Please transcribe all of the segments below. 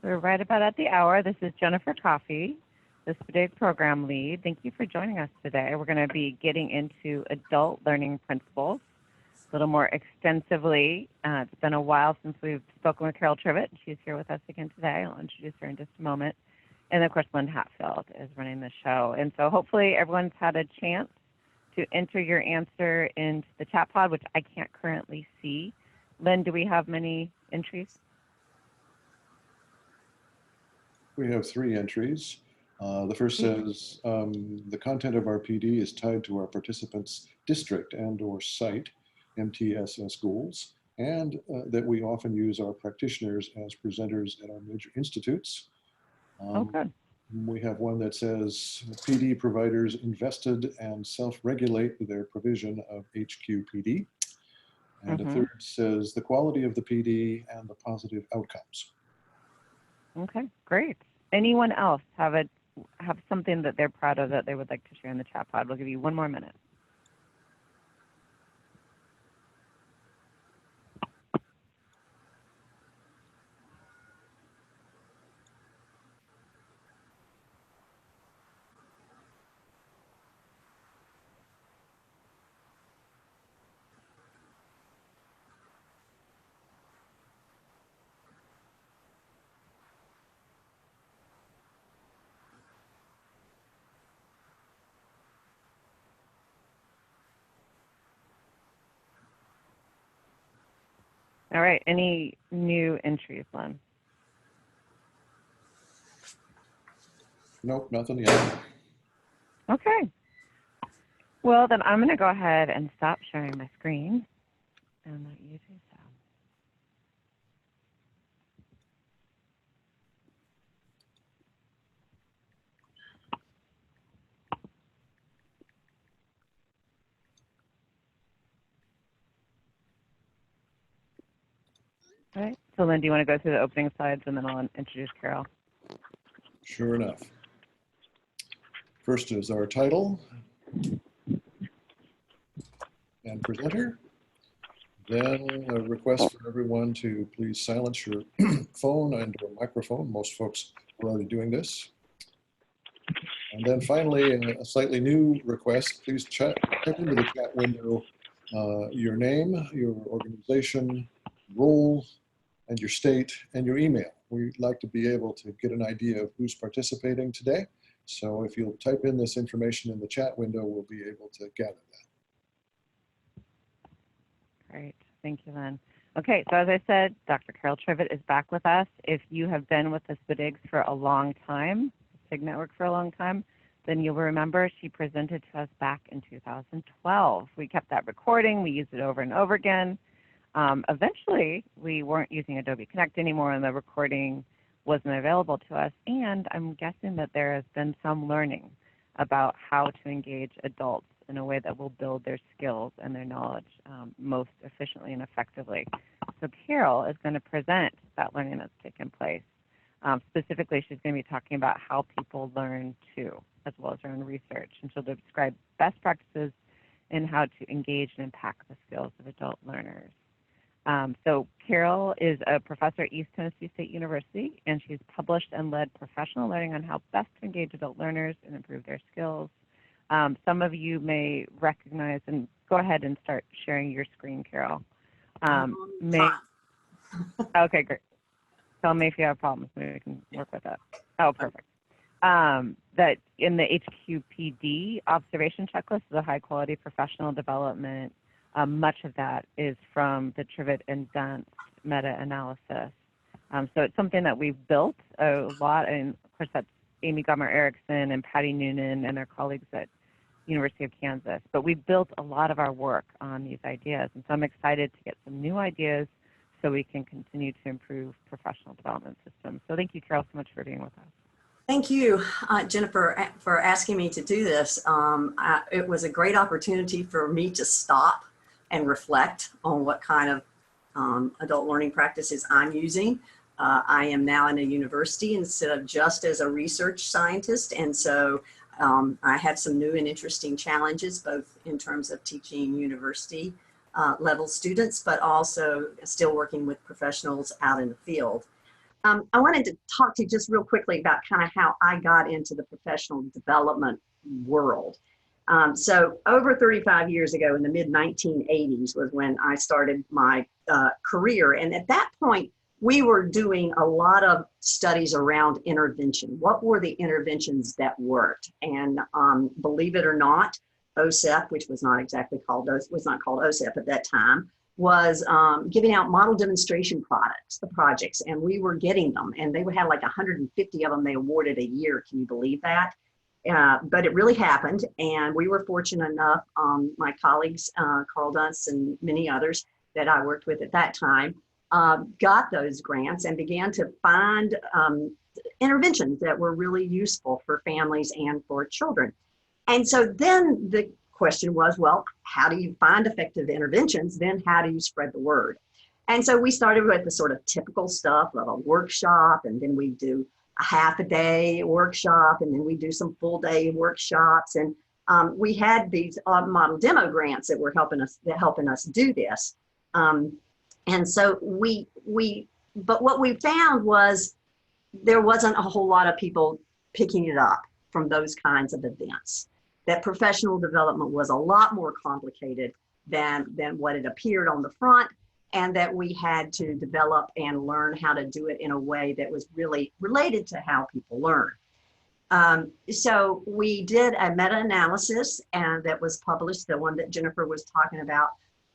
We're right about at the hour. This is Jennifer Coffey, the SPDIG program lead. Thank you for joining us today. We're going to be getting into adult learning principles a little more extensively. It's been a while since we've spoken with Carol Trivett. She's here with us again today. I'll introduce her in just a moment. And of course, Lynn Hatfield is running the show. And so hopefully everyone's had a chance to enter your answer into the chat pod, which I can't currently see. Lynn, do we have many entries? We have 3 entries. The first says, the content of our PD is tied to our participants' district and or site, MTSS goals, and that we often use our practitioners as presenters at our major institutes. Good. We have one that says, PD providers invested and self-regulate their provision of HQPD. And a third says, the quality of the PD and the positive outcomes. Okay, great. Anyone else have something that they're proud of that they would like to share in the chat pod? We'll give you 1 more minute. All right, any new entries, Lynn? Nope, nothing yet. Okay. Well, then I'm going to go ahead and stop sharing my screen and let you do so. All right. So, Lynn, do you want to go through the opening slides and then I'll introduce Carol? Sure enough. First is our title and presenter. Then a request for everyone to please silence your phone and or microphone. Most folks are already doing this. And then finally, a slightly new request, please type into the chat window your name, your organization, role, and your state, and your email. We'd like to be able to get an idea of who's participating today. So if you'll type in this information in the chat window, we'll be able to gather that. Great. Thank you, Lynn. Okay, so as I said, Dr. Carol Trivett is back with us. If you have been with the SPDIGs for a long time, SIG Network for a long time, then you'll remember she presented to us back in 2012. We kept that recording. We used it over and over again. Eventually, we weren't using Adobe Connect anymore, and the recording wasn't available to us. And I'm guessing that there has been some learning about how to engage adults in a way that will build their skills and their knowledge most efficiently and effectively. So Carol is going to present that learning that's taken place. Specifically, she's going to be talking about how people learn too, as well as her own research. And she'll describe best practices in how to engage and impact the skills of adult learners. So Carol is a professor at East Tennessee State University, and she's published and led professional learning on how best to engage adult learners and improve their skills. Some of you may recognize, and go ahead and start sharing your screen, Carol. Okay, great. Tell me if you have problems, maybe we can work with that. Oh, perfect. That in the HQPD observation checklist, the high quality professional development, much of that is from the Trivett and Dunst meta-analysis. So it's something that we've built a lot, and of course that's Amy Gommer-Erickson and Patty Noonan and their colleagues at University of Kansas. But we've built a lot of our work on these ideas, and so I'm excited to get some new ideas so we can continue to improve professional development systems. So thank you, Carol, so much for being with us. Thank you, Jennifer, for asking me to do this. It was a great opportunity for me to stop and reflect on what kind of adult learning practices I'm using. I am now in a university instead of just as a research scientist, and so I have some new and interesting challenges, both in terms of teaching university level students, but also still working with professionals out in the field. I wanted to talk to you just real quickly about kind of how I got into the professional development world. So over 35 years ago, in the mid 1980s, was when I started my career. And at that point, we were doing a lot of studies around intervention. What were the interventions that worked? And believe it or not, OSEP, which was not exactly called, was not called OSEP at that time, was giving out model demonstration projects, and we were getting them. And they would have like 150 of them they awarded a year. Can you believe that? But it really happened, and we were fortunate enough, my colleagues, Carl Dunst and many others that I worked with at that time, got those grants and began to find interventions that were really useful for families and for children. And so then the question was, well, how do you find effective interventions? Then how do you spread the word? And so we started with the sort of typical stuff of a workshop, and then we do a half a day workshop, and then we do some full day workshops. And we had these model demo grants that were helping us do this. And so but what we found was there wasn't a whole lot of people picking it up from those kinds of events. That professional development was a lot more complicated than what it appeared on the front, and that we had to develop and learn how to do it in a way that was really related to how people learn. So we did a meta-analysis, and that was published, the one that Jennifer was talking about,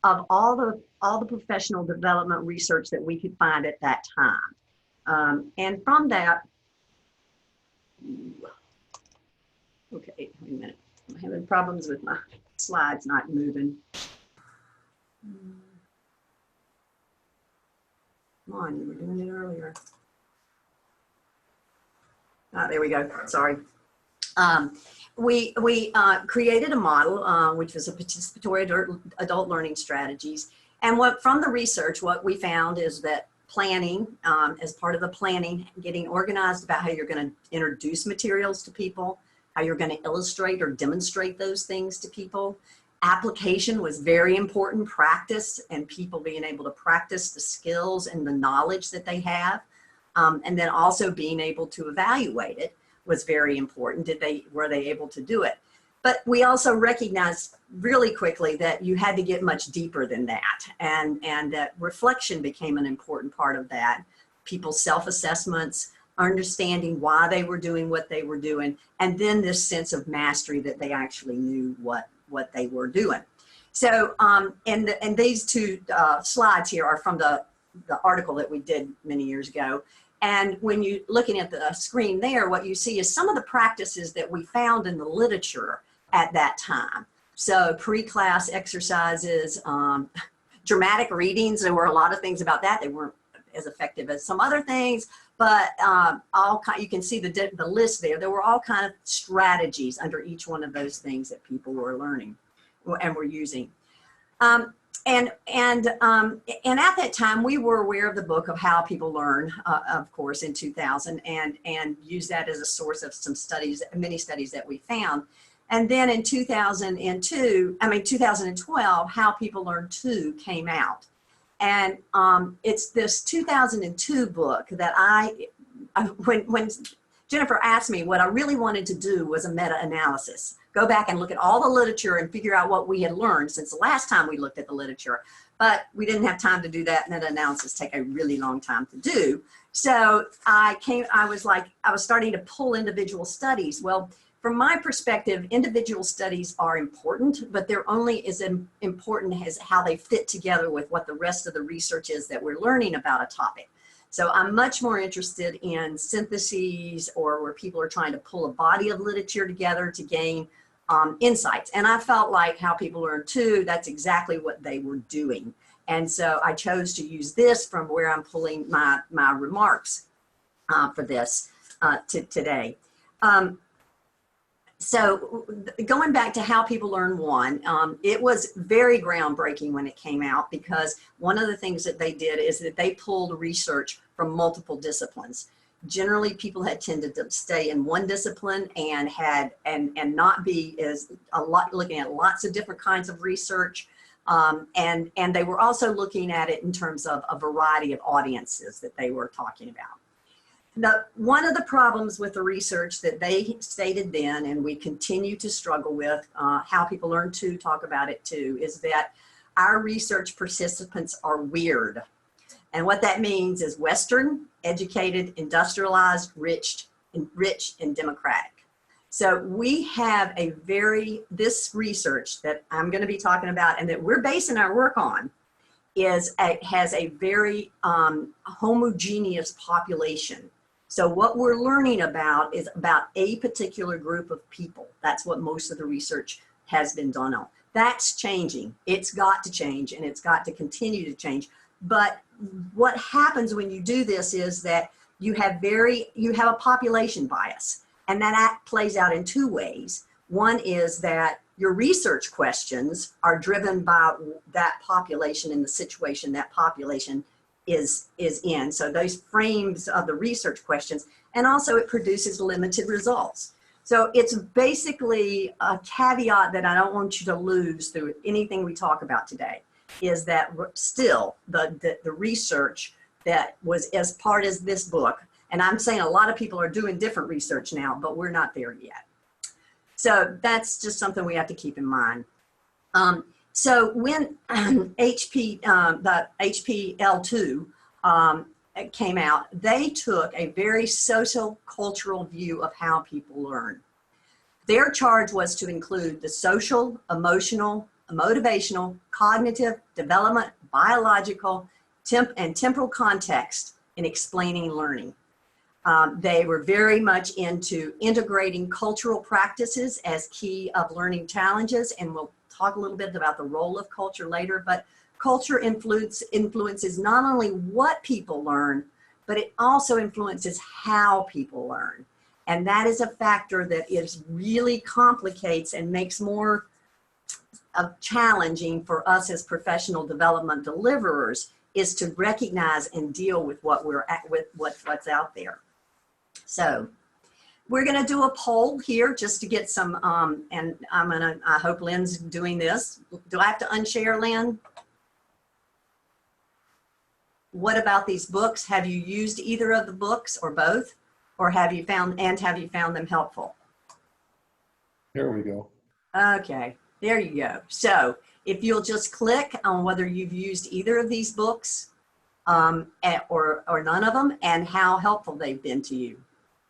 of all the professional development research that we could find at that time. And from that, okay, wait a minute. I'm having problems with my slides not moving. Come on, you were doing it earlier. There we go, sorry. We created a model, which was a participatory adult learning strategies. And from the research, what we found is that planning, as part of the planning, getting organized about how you're going to introduce materials to people, how you're going to illustrate or demonstrate those things to people. Application was very important, practice, and people being able to practice the skills and the knowledge that they have. And then also being able to evaluate it was very important. Were they able to do it? But we also recognized really quickly that you had to get much deeper than that. And that reflection became an important part of that. People's self-assessments, understanding why they were doing what they were doing, and then this sense of mastery that they actually knew what they were doing. So, and these two slides here are from the article that we did many years ago. And when you're looking at the screen there, what you see is some of the practices that we found in the literature at that time. So pre-class exercises, dramatic readings, there were a lot of things about that. They weren't as effective as some other things, but you can see the list there. There were all kind of strategies under each one of those things that people were learning and were using. And at that time, we were aware of the book of How People Learn, of course, in 2000, and used that as a source of some studies, many studies that we found. And then in 2012, How People Learn 2 came out. And it's this 2002 book that when Jennifer asked me, what I really wanted to do was a meta-analysis. Go back and look at all the literature and figure out what we had learned since the last time we looked at the literature. But we didn't have time to do that. Meta-analysis take a really long time to do. So I was starting to pull individual studies. Well, from my perspective, individual studies are important, but they're only as important as how they fit together with what the rest of the research is that we're learning about a topic. So I'm much more interested in syntheses, or where people are trying to pull a body of literature together to gain insights. And I felt like How People Learn 2, that's exactly what they were doing. And so I chose to use this from where I'm pulling my remarks for this today. So going back to How People Learn 1, it was very groundbreaking when it came out, because one of the things that they did is that they pulled research from multiple disciplines. Generally, people had tended to stay in one discipline and not be looking at lots of different kinds of research. And they were also looking at it in terms of a variety of audiences that they were talking about. One of the problems with the research that they stated then, and we continue to struggle with, How People Learn to talk about it too, is that our research participants are weird. And what that means is Western, educated, industrialized, rich, and democratic. So we have this research that I'm going to be talking about and that we're basing our work on has a very homogeneous population. So what we're learning about is about a particular group of people. That's what most of the research has been done on. That's changing. It's got to change, and it's got to continue to change. But what happens when you do this is that you have a population bias, and that plays out in two ways. One is that your research questions are driven by that population and the situation that population is in. So those frames of the research questions, and also it produces limited results. So it's basically a caveat that I don't want you to lose through anything we talk about today, is that still the research that was as part of this book, and I'm saying a lot of people are doing different research now, but we're not there yet. So that's just something we have to keep in mind. So when the HPL2 came out, they took a very social cultural view of how people learn. Their charge was to include the social, emotional, motivational, cognitive, development, biological, and temporal context in explaining learning. They were very much into integrating cultural practices as key of learning challenges, and we'll talk a little bit about the role of culture later, but culture influences not only what people learn, but it also influences how people learn. And that is a factor that really complicates and makes more challenging for us as professional development deliverers, is to recognize and deal with what's out there. So we're going to do a poll here just to get some, and I hope Lynn's doing this. Do I have to unshare, Lynn? What about these books? Have you used either of the books or both? Or have you found them helpful? There we go. Okay, there you go. So if you'll just click on whether you've used either of these books or none of them, and how helpful they've been to you.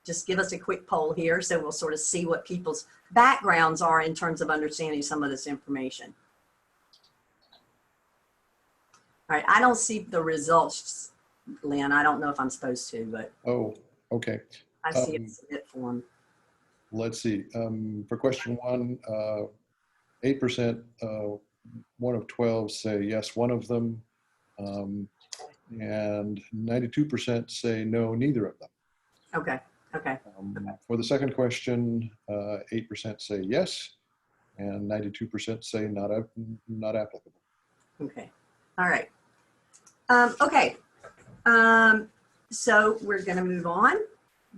Just give us a quick poll here so we'll sort of see what people's backgrounds are in terms of understanding some of this information. All right, I don't see the results, Lynn. I don't know if I'm supposed to, but. Oh, okay. I see a submit form. Let's see. For question 1, 8%, 1 of 12 say yes, one of them, and 92% say no, neither of them. Okay. Okay. For the second question, 8% say yes, and 92% say not applicable. Okay. All right. Okay. So we're going to move on.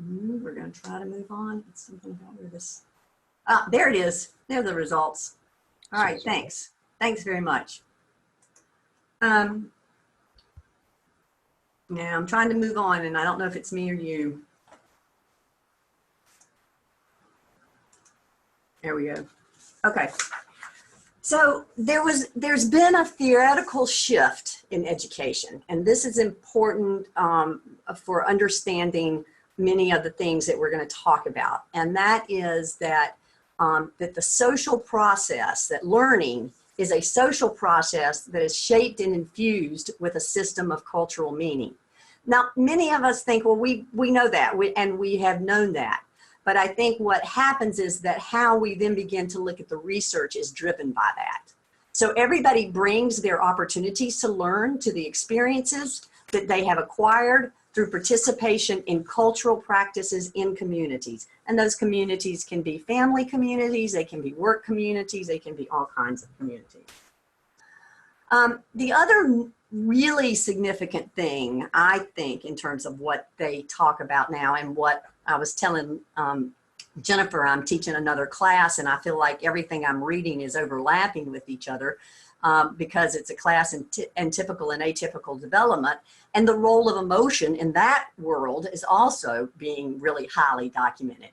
We're going to try to move on. It's something about where this. There it is. There are the results. All right. Thanks. Thanks very much. Now I'm trying to move on, and I don't know if it's me or you. There we go. Okay. So there's been a theoretical shift in education, and this is important for understanding many of the things that we're going to talk about. And that is that the social process, that learning is a social process that is shaped and infused with a system of cultural meaning. Now, many of us think, well, we know that, and we have known that. But I think what happens is that how we then begin to look at the research is driven by that. So everybody brings their opportunities to learn to the experiences that they have acquired through participation in cultural practices in communities. And those communities can be family communities, they can be work communities, they can be all kinds of communities. The other really significant thing, I think, in terms of what they talk about now, and what I was telling Jennifer, I'm teaching another class and I feel like everything I'm reading is overlapping with each other. because it's a class in typical and atypical development. And the role of emotion in that world is also being really highly documented.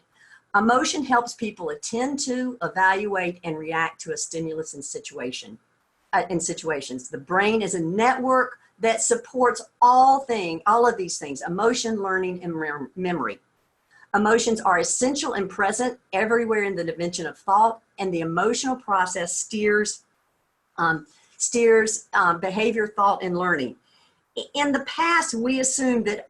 Emotion helps people attend to, evaluate, and react to a stimulus in situations. The brain is a network that supports all of these things: emotion, learning, and memory. Emotions are essential and present everywhere in the dimension of thought, and the emotional process steers behavior, thought, and learning. In the past, we assumed that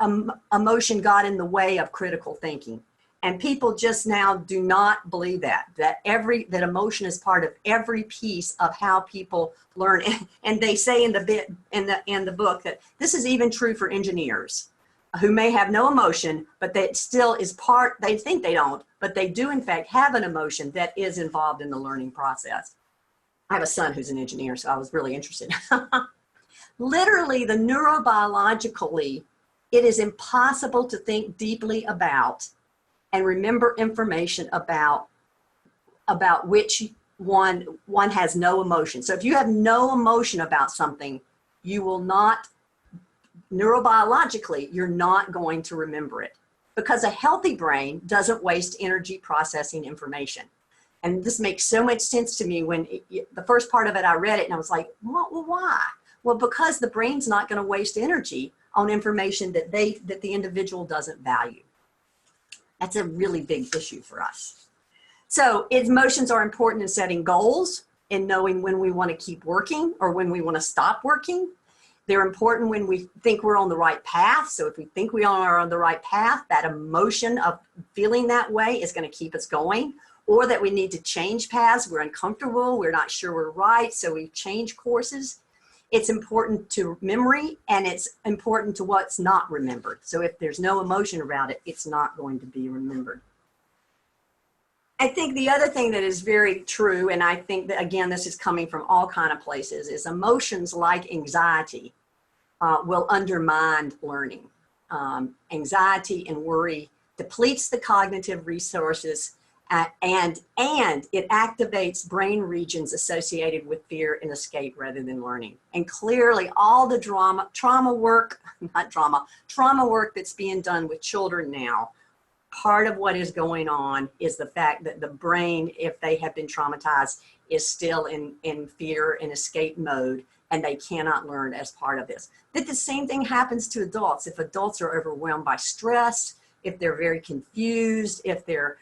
emotion got in the way of critical thinking. And people just now do not believe that emotion is part of every piece of how people learn. And they say in the book that this is even true for engineers who may have no emotion, but that still is they think they don't, but they do in fact have an emotion that is involved in the learning process. I have a son who's an engineer, so I was really interested. Literally, neurobiologically, it is impossible to think deeply about and remember information about which one has no emotion. So if you have no emotion about something, you will not, neurobiologically, you're not going to remember it, because a healthy brain doesn't waste energy processing information. And this makes so much sense to me when the first part of it, I read it and I was like, well, why? Well, because the brain's not going to waste energy on information that the individual doesn't value. That's a really big issue for us. So emotions are important in setting goals, in knowing when we want to keep working or when we want to stop working. They're important when we think we're on the right path. So if we think we are on the right path, that emotion of feeling that way is going to keep us going. Or that we need to change paths, we're uncomfortable, we're not sure we're right, so we change courses. It's important to memory, and it's important to what's not remembered. So if there's no emotion around it, it's not going to be remembered. I think the other thing that is very true, and I think that, again, this is coming from all kinds of places, is emotions like anxiety will undermine learning. Anxiety and worry depletes the cognitive resources, and it activates brain regions associated with fear and escape rather than learning. And clearly all the trauma work that's being done with children now, part of what is going on is the fact that the brain, if they have been traumatized, is still in fear and escape mode, and they cannot learn as part of this. That the same thing happens to adults. If adults are overwhelmed by stress, if they're very confused, if they're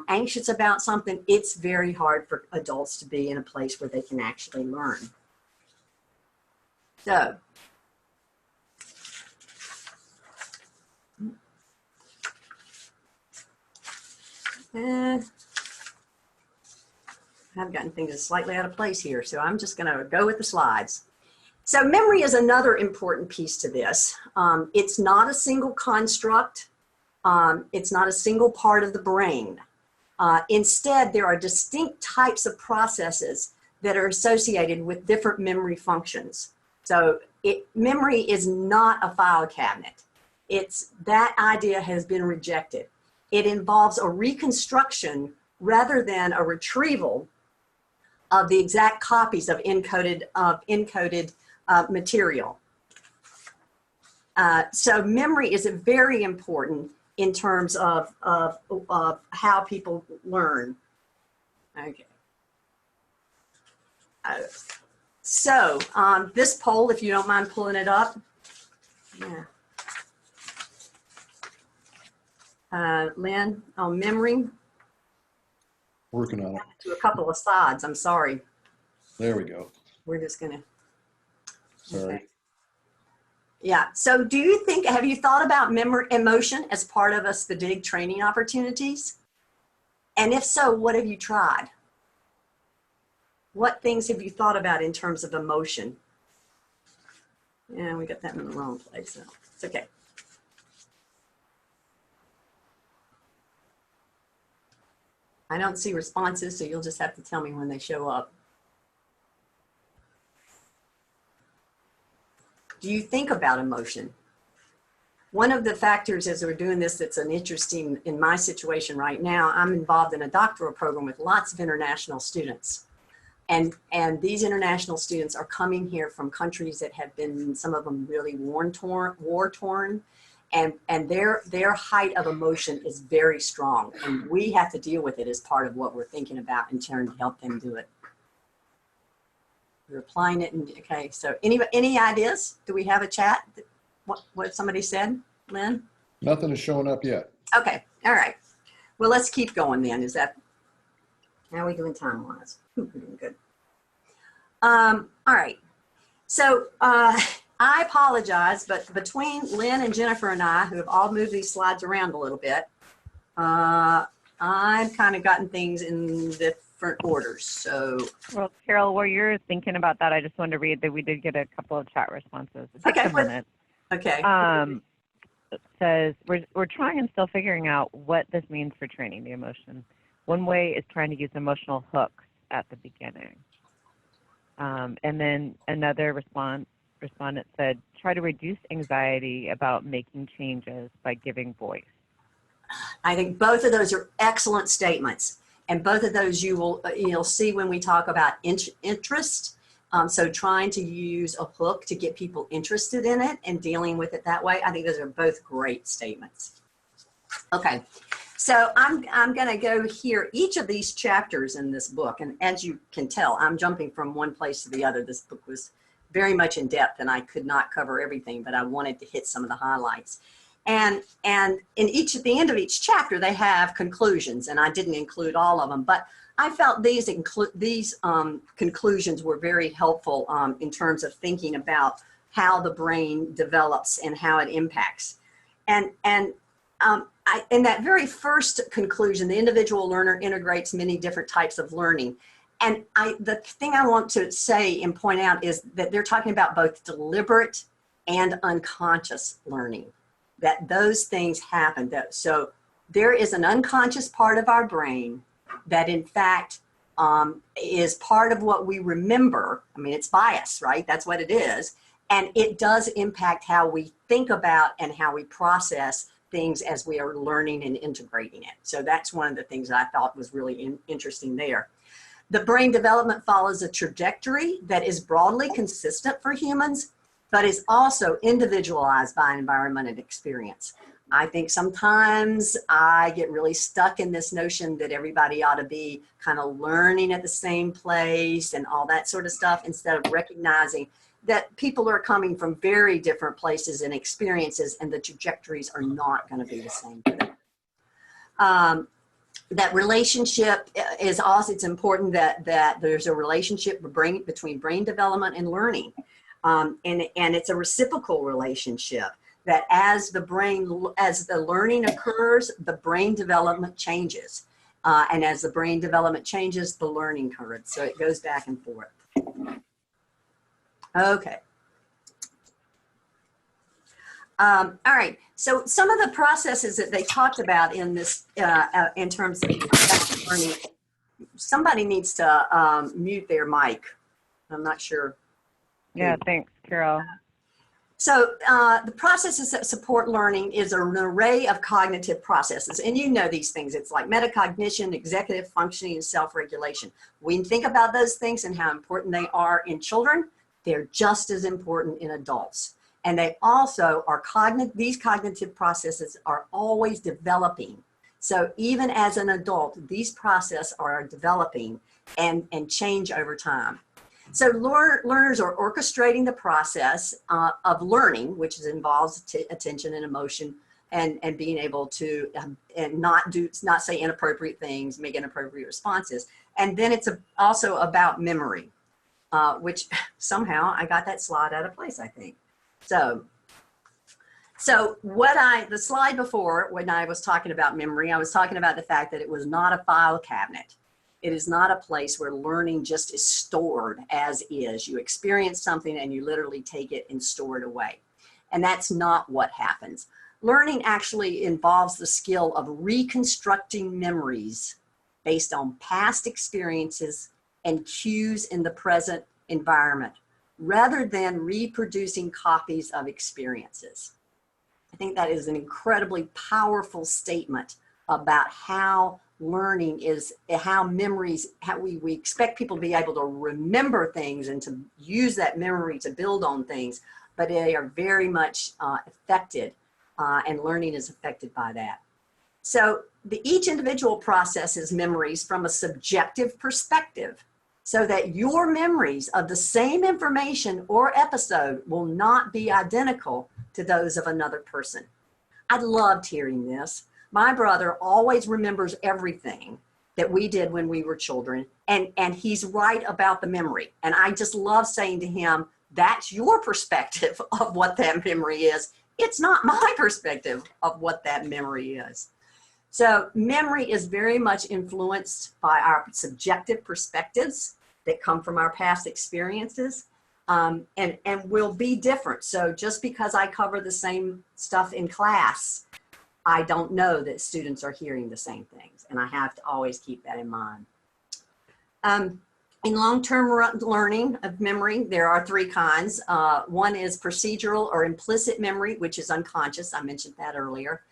anxious about something, it's very hard for adults to be in a place where they can actually learn. So, I've gotten things slightly out of place here, so I'm just going to go with the slides. So memory is another important piece to this. It's not a single construct. It's not a single part of the brain. Instead, there are distinct types of processes that are associated with different memory functions. So memory is not a file cabinet. That idea has been rejected. It involves a reconstruction rather than a retrieval of the exact copies of encoded material. So memory is very important in terms of how people learn. Okay. So this poll, if you don't mind pulling it up. Yeah. Lynn, on memory. Working on it. To a couple of slides, I'm sorry. There we go. We're just gonna. Sorry. Okay. Yeah, so have you thought about emotion as part of SPDIG training opportunities? And if so, what have you tried? What things have you thought about in terms of emotion? Yeah, we got that in the wrong place, so it's okay. I don't see responses, so you'll just have to tell me when they show up. Do you think about emotion? One of the factors as we're doing this that's an interesting in my situation right now, I'm involved in a doctoral program with lots of international students. And these international students are coming here from countries that have been, some of them really war torn, and their height of emotion is very strong, and we have to deal with it as part of what we're thinking about in trying to help them do it. We're applying it, okay, so any ideas? Do we have a chat? What somebody said, Lynn? Nothing is showing up yet. Okay, all right. Well, let's keep going then. Is that, how are we doing time-wise? We're doing good. All right. So I apologize, but between Lynn and Jennifer and I, who have all moved these slides around a little bit, I've kind of gotten things in different orders. So, Well, Carol, while you're thinking about that, I just wanted to read that we did get a couple of chat responses. It takes Okay, a minute. okay. It says, we're trying and still figuring out what this means for training the emotion. One way is trying to use emotional hooks at the beginning. And then another respondent said, try to reduce anxiety about making changes by giving voice. I think both of those are excellent statements. And both of those you'll see when we talk about interest. So trying to use a hook to get people interested in it and dealing with it that way. I think those are both great statements. Okay, so I'm going to go here, each of these chapters in this book, and as you can tell, I'm jumping from one place to the other. This book was very much in depth and I could not cover everything, but I wanted to hit some of the highlights. And in at the end of each chapter, they have conclusions, and I didn't include all of them, but I felt these conclusions were very helpful in terms of thinking about how the brain develops and how it impacts. And in that very first conclusion, the individual learner integrates many different types of learning. And the thing I want to say and point out is that they're talking about both deliberate and unconscious learning, that those things happen. So there is an unconscious part of our brain that in fact is part of what we remember. I mean, it's bias, right? That's what it is. And it does impact how we think about and how we process things as we are learning and integrating it. So that's one of the things I thought was really interesting there. The brain development follows a trajectory that is broadly consistent for humans, but is also individualized by environment and experience. I think sometimes I get really stuck in this notion that everybody ought to be kind of learning at the same place and all that sort of stuff, instead of recognizing that people are coming from very different places and experiences, and the trajectories are not going to be the same for them. That relationship is also, it's important that there's a relationship between brain development and learning. And it's a reciprocal relationship, that as the learning occurs, the brain development changes. And as the brain development changes, the learning curve. So it goes back and forth. Okay. All right. So some of the processes that they talked about in this, in terms of learning, somebody needs to mute their mic. I'm not sure. Yeah, thanks, Carol. So the processes that support learning is an array of cognitive processes. And you know these things. It's like metacognition, executive functioning, and self-regulation. We think about those things and how important they are in children. They're just as important in adults. And they also are these cognitive processes are always developing. So even as an adult, these processes are developing and change over time. So learners are orchestrating the process of learning, which involves attention and emotion, and being able to and not say inappropriate things, make inappropriate responses. And then it's also about memory, which somehow I got that slide out of place, I think. So the slide before, when I was talking about memory, I was talking about the fact that it was not a file cabinet. It is not a place where learning just is stored as is. You experience something and you literally take it and store it away. And that's not what happens. Learning actually involves the skill of reconstructing memories based on past experiences and cues in the present environment, rather than reproducing copies of experiences. I think that is an incredibly powerful statement about how learning is how memories, how we expect people to be able to remember things and to use that memory to build on things, but they are very much affected, and learning is affected by that. So each individual processes memories from a subjective perspective, so that your memories of the same information or episode will not be identical to those of another person. I loved hearing this. My brother always remembers everything that we did when we were children, and he's right about the memory. And I just love saying to him, that's your perspective of what that memory is. It's not my perspective of what that memory is. So memory is very much influenced by our subjective perspectives that come from our past experiences, and will be different. So just because I cover the same stuff in class, I don't know that students are hearing the same things, and I have to always keep that in mind. In long-term learning of memory, there are three kinds. One is procedural or implicit memory, which is unconscious. I mentioned that earlier.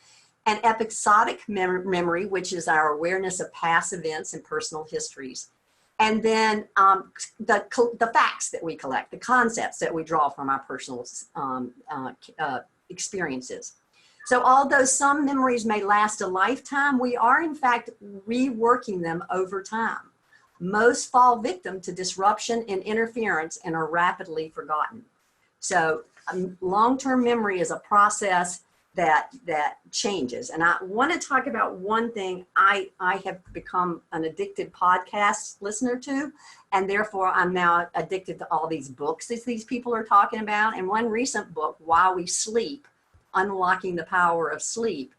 And episodic memory, which is our awareness of past events and personal histories. And then the facts that we collect, the concepts that we draw from our personal experiences. So although some memories may last a lifetime, we are in fact reworking them over time. Most fall victim to disruption and interference and are rapidly forgotten. So long-term memory is a process that changes. And I want to talk about one thing I have become an addicted podcast listener to, and therefore I'm now addicted to all these books that these people are talking about. And one recent book, While We Sleep, Unlocking the Power of Sleep,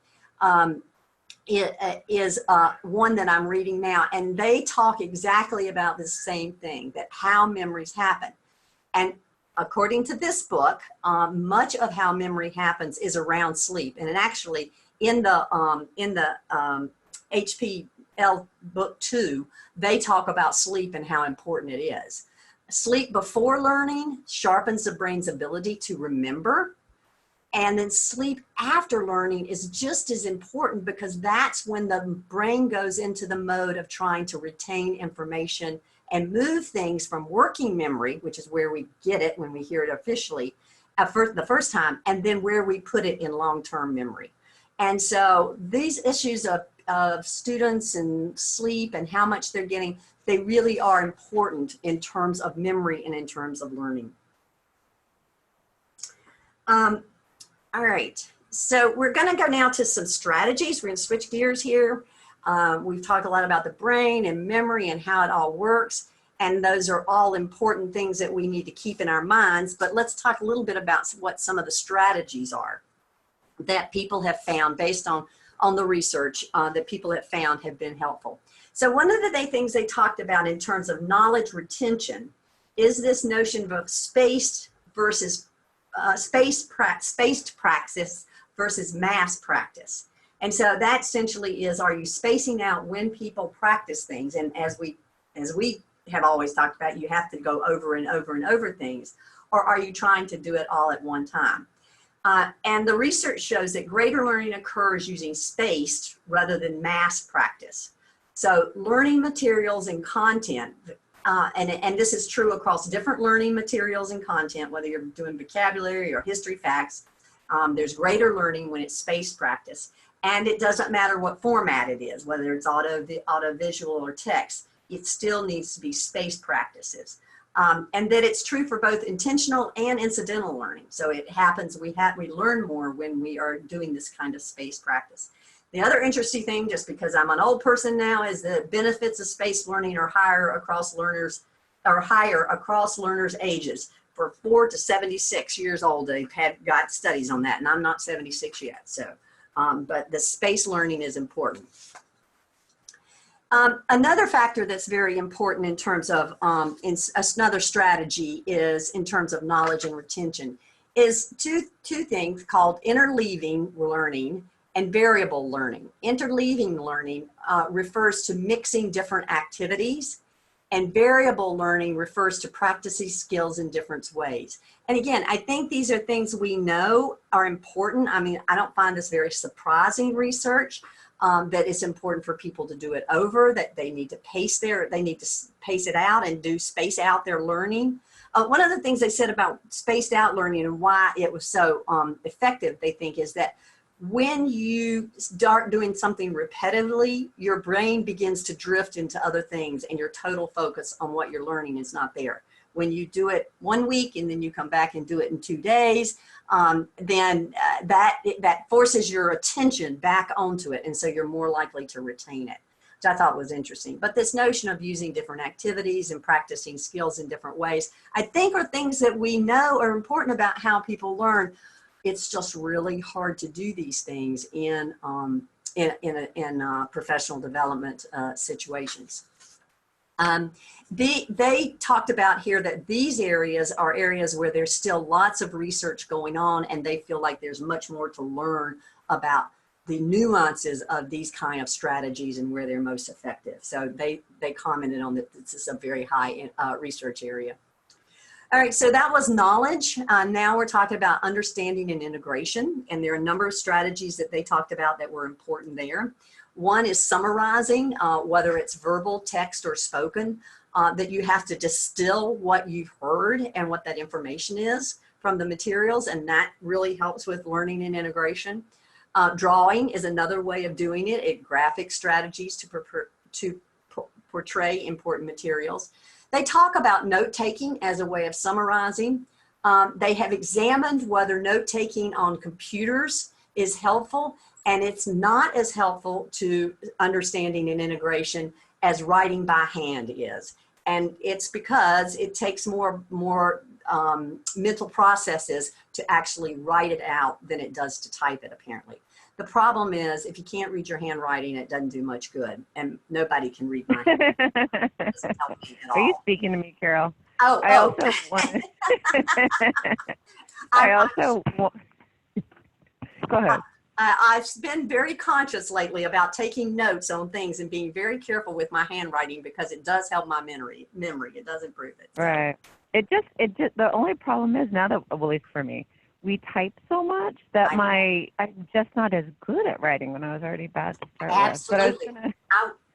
it is one that I'm reading now, and they talk exactly about the same thing, that how memories happen. And according to this book, much of how memory happens is around sleep. And actually, in the HPL book 2, they talk about sleep and how important it is. Sleep before learning sharpens the brain's ability to remember. And then sleep after learning is just as important, because that's when the brain goes into the mode of trying to retain information and move things from working memory, which is where we get it when we hear it officially the first time, and then where we put it in long-term memory. And so these issues of students and sleep and how much they're getting, they really are important in terms of memory and in terms of learning. All right, so we're gonna go now to some strategies. We're gonna switch gears here. We've talked a lot about the brain and memory and how it all works. And those are all important things that we need to keep in our minds. But let's talk a little bit about what some of the strategies are that people have found based on the research that people have found have been helpful. So one of the things they talked about in terms of knowledge retention is this notion of spaced versus spaced practice versus mass practice. And so that essentially is, are you spacing out when people practice things? And as we have always talked about, you have to go over and over and over things, or are you trying to do it all at one time? And the research shows that greater learning occurs using spaced rather than mass practice. So learning materials and content, and this is true across different learning materials and content, whether you're doing vocabulary or history facts, there's greater learning when it's spaced practice. And it doesn't matter what format it is, whether it's audio-visual or text, it still needs to be spaced practices. And that it's true for both intentional and incidental learning. So it happens, we learn more when we are doing this kind of spaced practice. The other interesting thing, just because I'm an old person now, is the benefits of spaced learning are higher across learners ages. For 4 to 76 years old, they've got studies on that, and I'm not 76 yet. So, but the spaced learning is important. Another factor that's very important in terms of another strategy is in terms of knowledge and retention is two things called interleaving learning and variable learning. Interleaving learning refers to mixing different activities And variable learning refers to practicing skills in different ways. And again, I think these are things we know are important. I mean, I don't find this very surprising research, that it's important for people to do it over, that they need to pace it out and space out their learning. One of the things they said about spaced out learning and why it was so effective, they think, is that when you start doing something repetitively, your brain begins to drift into other things and your total focus on what you're learning is not there. When you do it 1 week and then you come back and do it in 2 days, then that forces your attention back onto it. And so you're more likely to retain it, which I thought was interesting. But this notion of using different activities and practicing skills in different ways, I think are things that we know are important about how people learn. It's just really hard to do these things in professional development situations. They talked about here that these areas are areas where there's still lots of research going on, and they feel like there's much more to learn about the nuances of these kind of strategies and where they're most effective. So they commented on that this is a very high research area. All right, so that was knowledge. Now we're talking about understanding and integration, and there are a number of strategies that they talked about that were important there. One is summarizing, whether it's verbal, text, or spoken, that you have to distill what you've heard and what that information is from the materials, and that really helps with learning and integration. Drawing is another way of doing it, graphic strategies to portray important materials. They talk about note-taking as a way of summarizing. They have examined whether note-taking on computers is helpful, and it's not as helpful to understanding and integration as writing by hand is. And it's because it takes more mental processes to actually write it out than it does to type it, apparently. The problem is, if you can't read your handwriting, it doesn't do much good, and nobody can read my handwriting. It doesn't help me at all. Are you speaking to me, Carol? Oh, I also want. Go ahead. I've been very conscious lately about taking notes on things and being very careful with my handwriting because it does help my memory. It does improve it. So. Right. It just, the only problem is now that, well, at least for me, we type so much that I'm just not as good at writing when I was already bad to start Absolutely. with.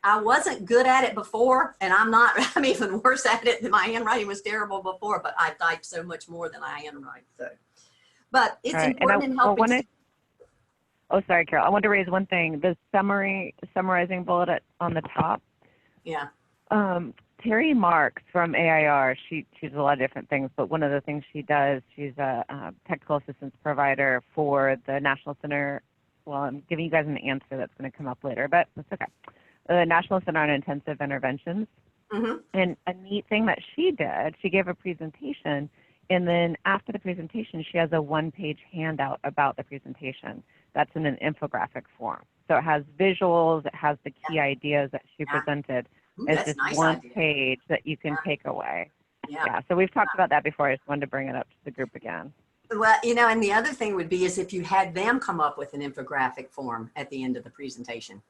I wasn't good at it before, and I'm even worse at it than my handwriting was terrible before, but I type so much more than I handwrite. So, but it's important in helping. Oh, sorry, Carol. I want to raise one thing. The summarizing bullet on the top. Yeah. Terry Marks from AIR, she does a lot of different things, but one of the things she does, she's a technical assistance provider for the National Center. Well, I'm giving you guys an answer that's going to come up later, but that's okay. The National Center on Intensive Interventions. Mm-hmm. And a neat thing that she did, she gave a presentation, and then after the presentation, she has a one-page handout about the presentation. That's in an infographic form. So it has visuals, it has the key ideas that she presented. It's just nice one page that you can take away. Yeah, so we've talked about that before. I just wanted to bring it up to the group again. Well, and the other thing would be is if you had them come up with an infographic form at the end of the presentation,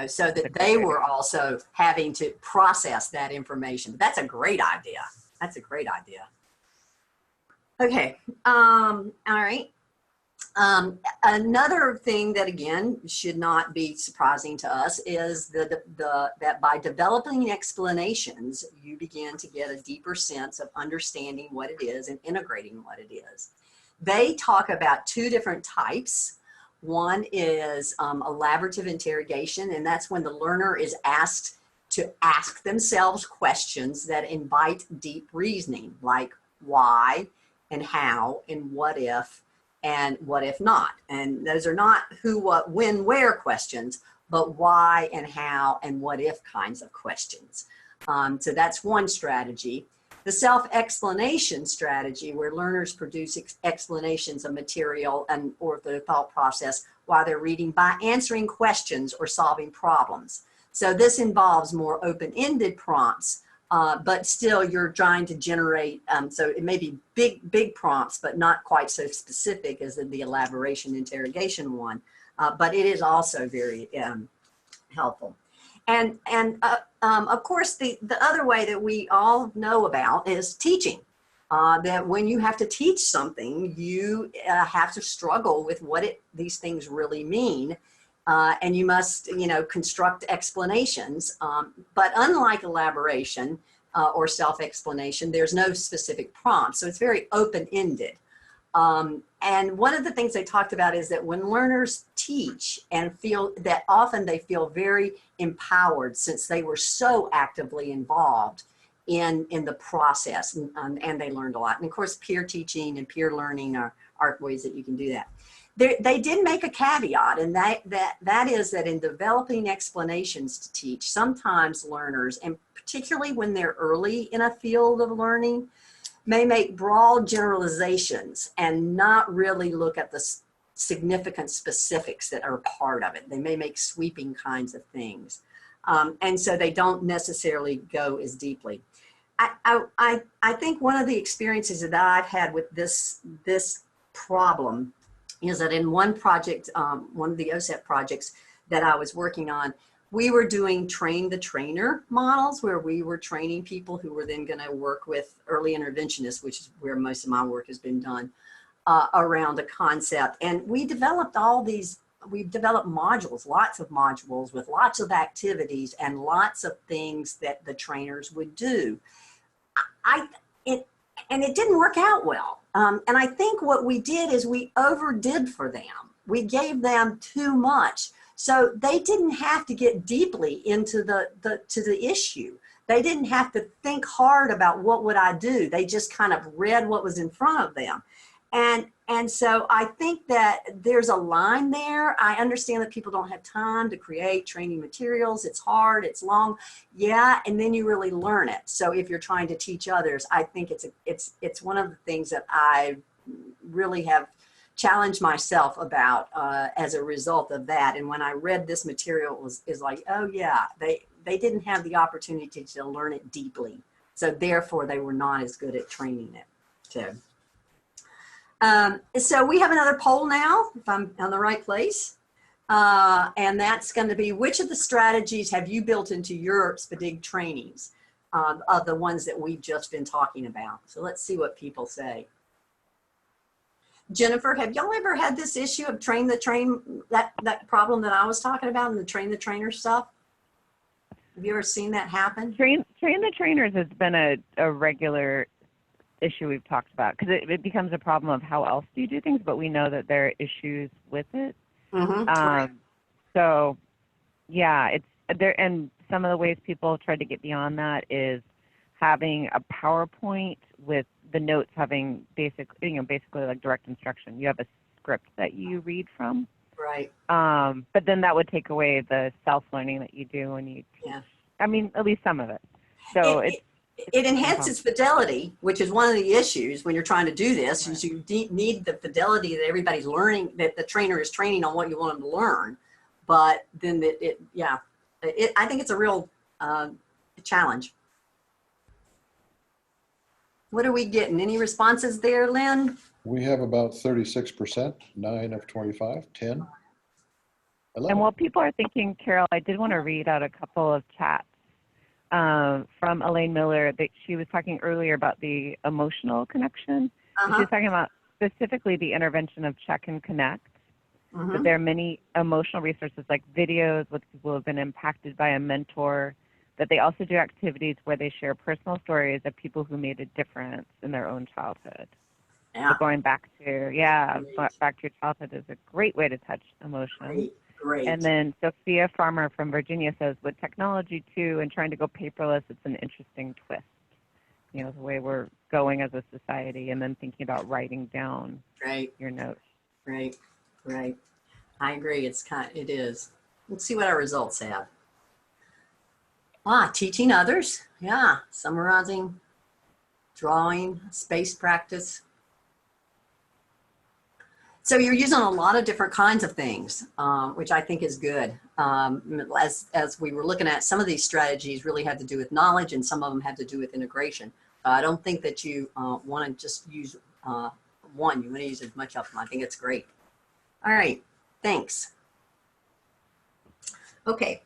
so that they were also having to process that information. That's a great idea. That's a great idea. Okay, all right. Another thing that, again, should not be surprising to us is that by developing explanations, you begin to get a deeper sense of understanding what it is and integrating what it is. They talk about 2 different types. One is elaborative interrogation, and that's when the learner is asked to ask themselves questions that invite deep reasoning, like why and how and what if and what if not. And those are not who, what, when, where questions, but why and how and what if kinds of questions. So that's one strategy. The self-explanation strategy, where learners produce explanations of material or the thought process while they're reading by answering questions or solving problems. So this involves more open-ended prompts, but still you're trying to generate, so it may be big prompts, but not quite so specific as the elaboration interrogation one, but it is also very helpful. Of course, the other way that we all know about is teaching. That when you have to teach something, you have to struggle with what these things really mean. And you must, construct explanations. But unlike elaboration or self-explanation, there's no specific prompt. So it's very open-ended. And one of the things they talked about is that when learners teach and feel that often they feel very empowered since they were so actively involved in the process, and they learned a lot. And of course, peer teaching and peer learning are ways that you can do that. They did make a caveat, and that is that in developing explanations to teach, sometimes learners, and particularly when they're early in a field of learning, may make broad generalizations and not really look at the significant specifics that are part of it. They may make sweeping kinds of things. And so they don't necessarily go as deeply. I think one of the experiences that I've had with this problem is that in one project, one of the OSEP projects that I was working on, we were doing train the trainer models where we were training people who were then going to work with early interventionists, which is where most of my work has been done, around a concept. And we developed we've developed modules, lots of modules with lots of activities and lots of things that the trainers would do. And it didn't work out well. And I think what we did is we overdid for them. We gave them too much. So they didn't have to get deeply into the issue. They didn't have to think hard about what would I do. They just kind of read what was in front of them. And so I think that there's a line there. I understand that people don't have time to create training materials. It's hard, it's long. Yeah, and then you really learn it. So if you're trying to teach others, I think it's one of the things that I really have challenged myself about as a result of that. And when I read this material, is like, oh yeah, they didn't have the opportunity to learn it deeply. So therefore they were not as good at training it. So we have another poll now, if I'm on the right place. And that's going to be, which of the strategies have you built into your SPDIG trainings of the ones that we've just been talking about? So let's see what people say. Jennifer, have y'all ever had this issue of that problem that I was talking about in the train the trainer stuff? Have you ever seen that happen? Train the trainers has been a regular issue we've talked about, because it becomes a problem of how else do you do things, but we know that there are issues with it. Mm-hmm. So yeah, it's there. And some of the ways people try to get beyond that is having a PowerPoint with the notes having basically like direct instruction. You have a script that you read from. Right. But then that would take away the self-learning that you do when you teach. Yeah. I mean, at least some of it. So it enhances fidelity, which is one of the issues when you're trying to do this, is you need the fidelity that everybody's learning, that the trainer is training on what you want them to learn. But then I think it's a real challenge. What are we getting? Any responses there, Lynn? We have about 36%, 9 of 25, 10. 11. And while people are thinking, Carol, I did want to read out a couple of chats from Elaine Miller. That she was talking earlier about the emotional connection. She was talking about specifically the intervention of Check and Connect. But there are many emotional resources like videos with people who have been impacted by a mentor, that they also do activities where they share personal stories of people who made a difference in their own childhood. Yeah. So going back to, back to your childhood is a great way to touch emotion. Great. And then Sophia Farmer from Virginia says, with technology too and trying to go paperless, it's an interesting twist. You know, the way we're going as a society, and then thinking about writing down your notes. Right. I agree. It is. Let's see what our results have. Teaching others. Yeah. Summarizing, drawing, space practice. So you're using a lot of different kinds of things, which I think is good. As we were looking at, some of these strategies really had to do with knowledge, and some of them had to do with integration. I don't think that you want to just use one. You want to use as much of them. I think it's great. All right. Thanks. Okay.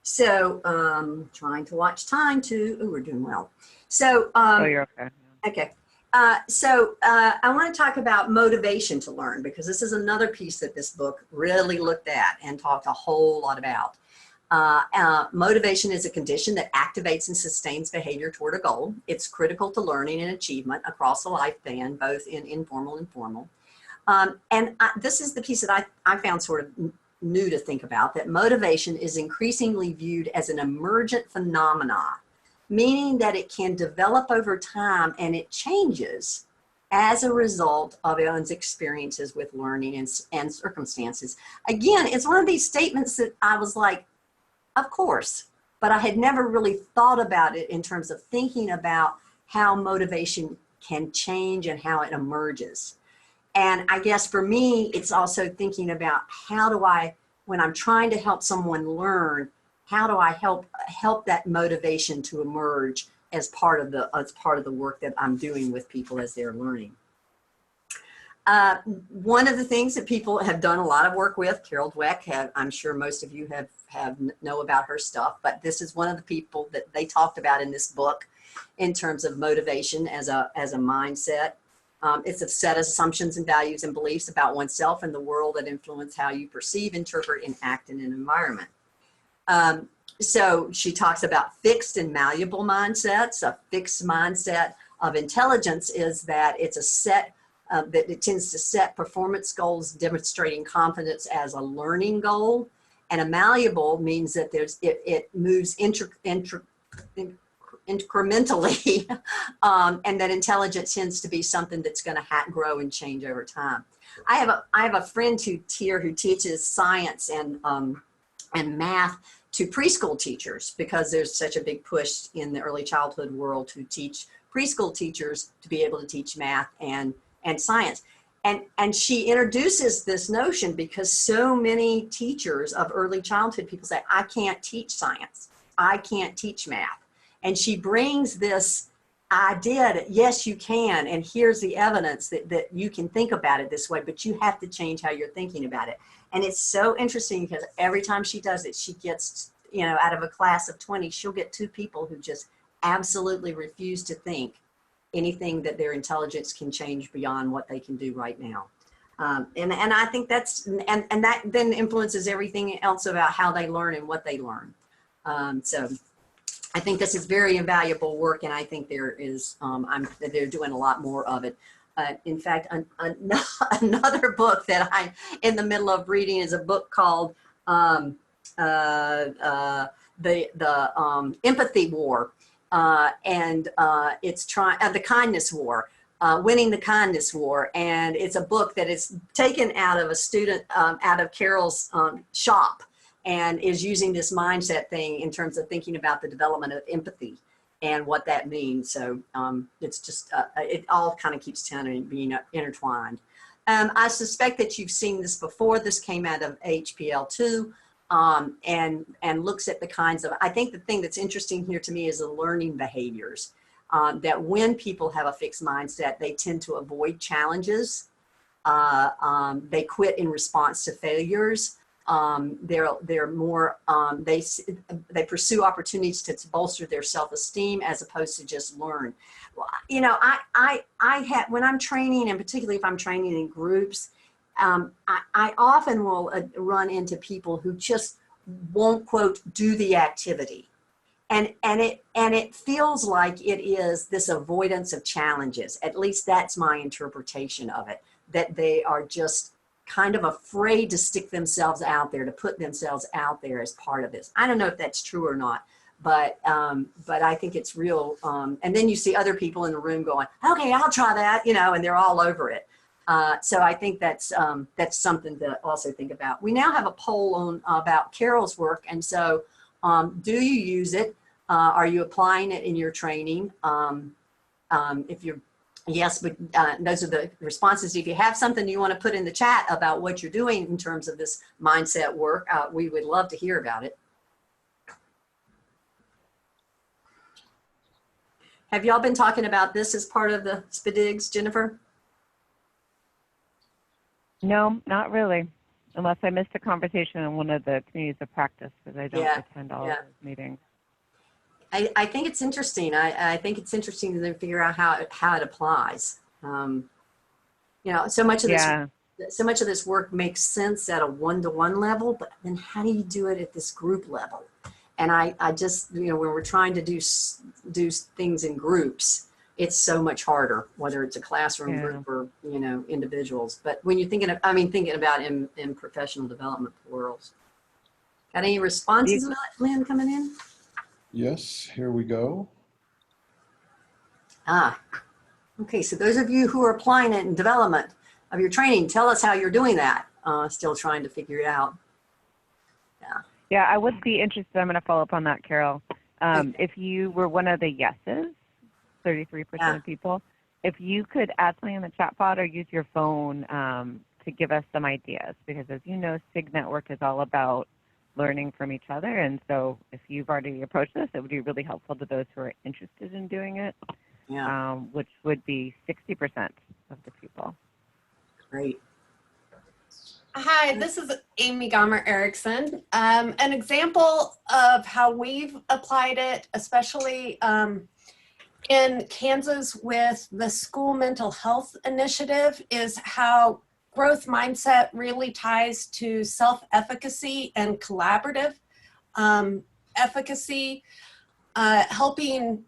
So trying to watch time too. Oh, we're doing well. So Oh, you're okay. okay. I want to talk about motivation to learn, because this is another piece that this book really looked at and talked a whole lot about. Motivation is a condition that activates and sustains behavior toward a goal. It's critical to learning and achievement across the lifespan, both in informal and formal. This is the piece that I found sort of new to think about, that motivation is increasingly viewed as an emergent phenomena, meaning that it can develop over time and it changes as a result of one's experiences with learning and circumstances. Again, it's one of these statements that I was like, of course, but I had never really thought about it in terms of thinking about how motivation can change and how it emerges. And I guess for me, it's also thinking about how do I, when I'm trying to help someone learn, how do I help that motivation to emerge as part of the work that I'm doing with people as they're learning. One of the things that people have done a lot of work with, Carol Dweck, I'm sure most of you know about her stuff, but this is one of the people that they talked about in this book in terms of motivation as a mindset. It's a set of assumptions and values and beliefs about oneself and the world that influence how you perceive, interpret, and act in an environment. So she talks about fixed and malleable mindsets. A fixed mindset of intelligence is that it's a set that it tends to set performance goals demonstrating confidence as a learning goal. And a malleable means that it moves incrementally, and that intelligence tends to be something that's going to grow and change over time. I have a friend who teaches science and math to preschool teachers, because there's such a big push in the early childhood world to teach preschool teachers to be able to teach math and science. And she introduces this notion because so many teachers of early childhood people say, I can't teach science, I can't teach math. And she brings this idea that yes, you can, and here's the evidence that you can think about it this way, but you have to change how you're thinking about it. And it's so interesting because every time she does it, she gets, out of a class of 20, she'll get 2 people who just absolutely refuse to think anything that their intelligence can change beyond what they can do right now. And I think that then influences everything else about how they learn and what they learn. So I think this is very invaluable work, and I think there is, they're doing a lot more of it. In fact, another book that I'm in the middle of reading is a book called the Empathy War, and it's the Kindness War, Winning the Kindness War, and it's a book that is taken out of a student, out of Carol's shop, and is using this mindset thing in terms of thinking about the development of empathy and what that means. So it's just, it all kind of keeps being intertwined. I suspect that you've seen this before. This came out of HPL2 and looks at the kinds of, I think the thing that's interesting here to me is the learning behaviors. That when people have a fixed mindset, they tend to avoid challenges. They quit in response to failures. They're more, they pursue opportunities to bolster their self-esteem as opposed to just learn. I have, when I'm training, and particularly if I'm training in groups, I often will run into people who just won't, quote, do the activity. And it feels like it is this avoidance of challenges. At least that's my interpretation of it, that they are just kind of afraid to stick themselves out there, to put themselves out there as part of this. I don't know if that's true or not, but I think it's real. And then you see other people in the room going, okay, I'll try that, and they're all over it. So I think that's something to also think about. We now have a poll on about Carol's work, and so do you use it? Are you applying it in your training? If you're yes, but those are the responses. If you have something you want to put in the chat about what you're doing in terms of this mindset work, we would love to hear about it. Have y'all been talking about this as part of the SPDIGs, Jennifer? No, not really. unless I missed a conversation in one of the communities of practice, because I don't Yeah, attend all yeah. of those meetings. I think it's interesting. I think it's interesting to then figure out how it applies. You know, so much of Yeah, this work makes sense at a one-to-one level, but then how do you do it at this group level? And I just, you know, when we're trying to do things in groups, it's so much harder, whether it's a classroom Yeah. group or, you know, individuals. But when you're thinking of, I mean, thinking about in professional development plurals. Got any responses, Lynn, coming in? Yes, here we go. Okay, so those of you who are applying it in development of your training, tell us how you're doing that. Still trying to figure it out. Yeah, I would be interested. I'm going to follow up on that, Carol. Okay. If you were one of the yeses, 33% Yeah. of people, if you could add something in the chat pod or use your phone to give us some ideas, because as you know, SIG Network is all about learning from each other. And so if you've already approached this, it would be really helpful to those who are interested in doing it, Yeah, which would be 60% of the people. great. Hi, this is Amy Gomer Erickson. An example of how we've applied it, especially in Kansas with the School Mental Health Initiative, is how growth mindset really ties to self-efficacy and collaborative efficacy, helping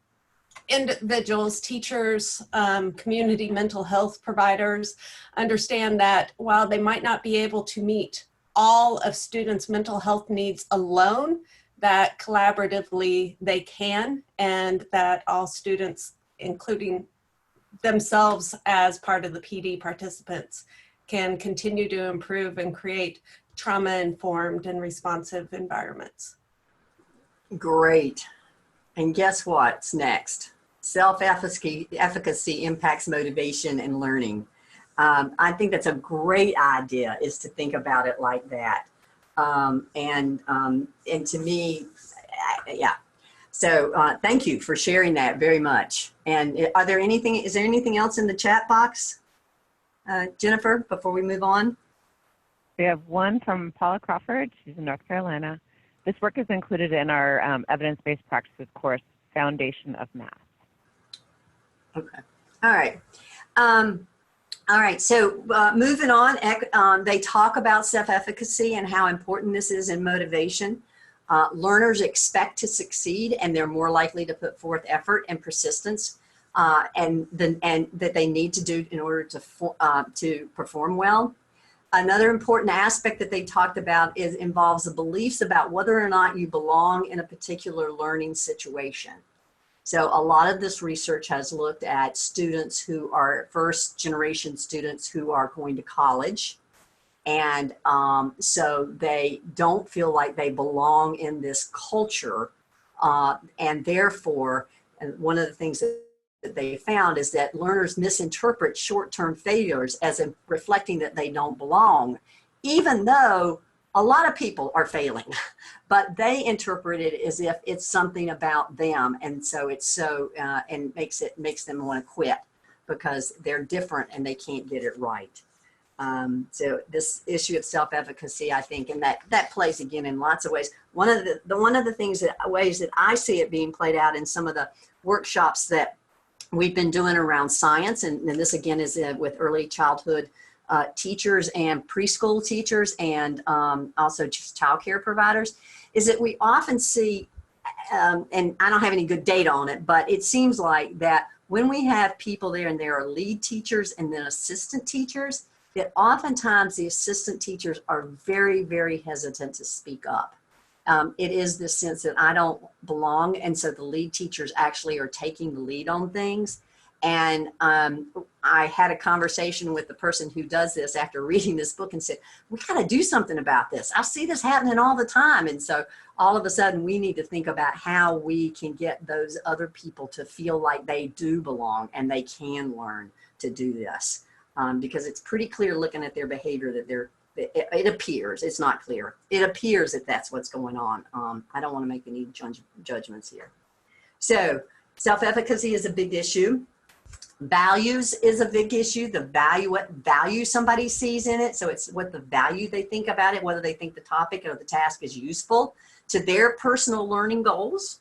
individuals, teachers, community mental health providers understand that while they might not be able to meet all of students' mental health needs alone, that collaboratively they can, and that all students, including themselves as part of the PD participants, can continue to improve and create trauma-informed and responsive environments. Great. And guess what's next? Self-efficacy impacts motivation and learning. I think that's a great idea, is to think about it like that. And to me, yeah. So thank you for sharing that very much. And is there anything else in the chat box, Jennifer, before we move on? We have one from Paula Crawford. She's in North Carolina. This work is included in our evidence-based practices course, Foundation of Math. Okay. All right. All right. So moving on, they talk about self-efficacy and how important this is in motivation. Learners expect to succeed, and they're more likely to put forth effort and persistence, and that they need to do in order to perform well. Another important aspect that they talked about involves the beliefs about whether or not you belong in a particular learning situation. So a lot of this research has looked at students who are first generation students who are going to college. And so they don't feel like they belong in this culture. And therefore, one of the things that they found is that learners misinterpret short-term failures as reflecting that they don't belong, even though a lot of people are failing, but they interpret it as if it's something about them. And so it's so, and makes them want to quit because they're different and they can't get it right. So this issue of self-efficacy, I think, and that plays again in lots of ways. One of the ways that I see it being played out in some of the workshops that we've been doing around science, and this again is with early childhood teachers and preschool teachers, and also just childcare providers, is that we often see, and I don't have any good data on it, but it seems like that when we have people there and there are lead teachers and then assistant teachers, that oftentimes the assistant teachers are very, very hesitant to speak up. It is this sense that I don't belong, and so the lead teachers actually are taking the lead on things. And I had a conversation with the person who does this after reading this book and said, we got to do something about this. I see this happening all the time. And so all of a sudden we need to think about how we can get those other people to feel like they do belong and they can learn to do this. Because it's pretty clear looking at their behavior that it appears, it's not clear, it appears that that's what's going on. I don't want to make any judgments here. So self-efficacy is a big issue. Values is a big issue. The value, what value somebody sees in it. So it's what the value they think about it, whether they think the topic or the task is useful to their personal learning goals,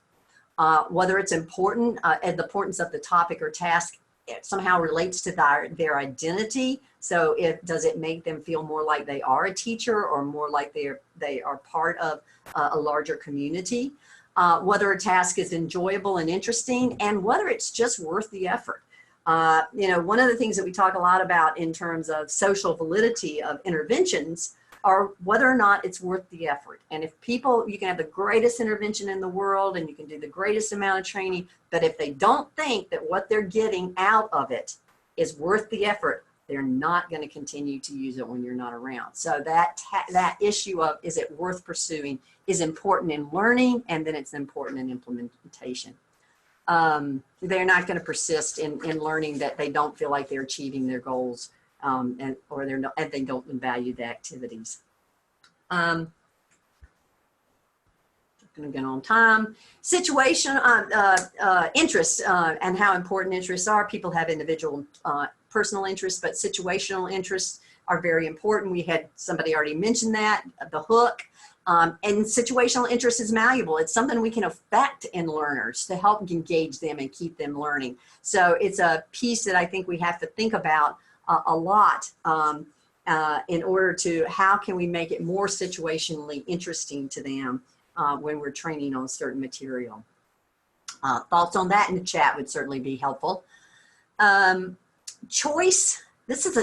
whether it's important, and the importance of the topic or task it somehow relates to their identity. So does it make them feel more like they are a teacher or more like they are part of a larger community? Whether a task is enjoyable and interesting, and whether it's just worth the effort. One of the things that we talk a lot about in terms of social validity of interventions are whether or not it's worth the effort. And if you can have the greatest intervention in the world and you can do the greatest amount of training, but if they don't think that what they're getting out of it is worth the effort, they're not going to continue to use it when you're not around. So that issue of is it worth pursuing is important in learning, and then it's important in implementation. They're not going to persist in learning that they don't feel like they're achieving their goals, and they don't value the activities. I'm going to get on time. Situation, interests, and how important interests are. People have individual personal interests, but situational interests are very important. We had somebody already mentioned that, the hook. And situational interest is malleable. It's something we can affect in learners to help engage them and keep them learning. So it's a piece that I think we have to think about a lot in order to how can we make it more situationally interesting to them when we're training on certain material. Thoughts on that in the chat would certainly be helpful. Choice. This is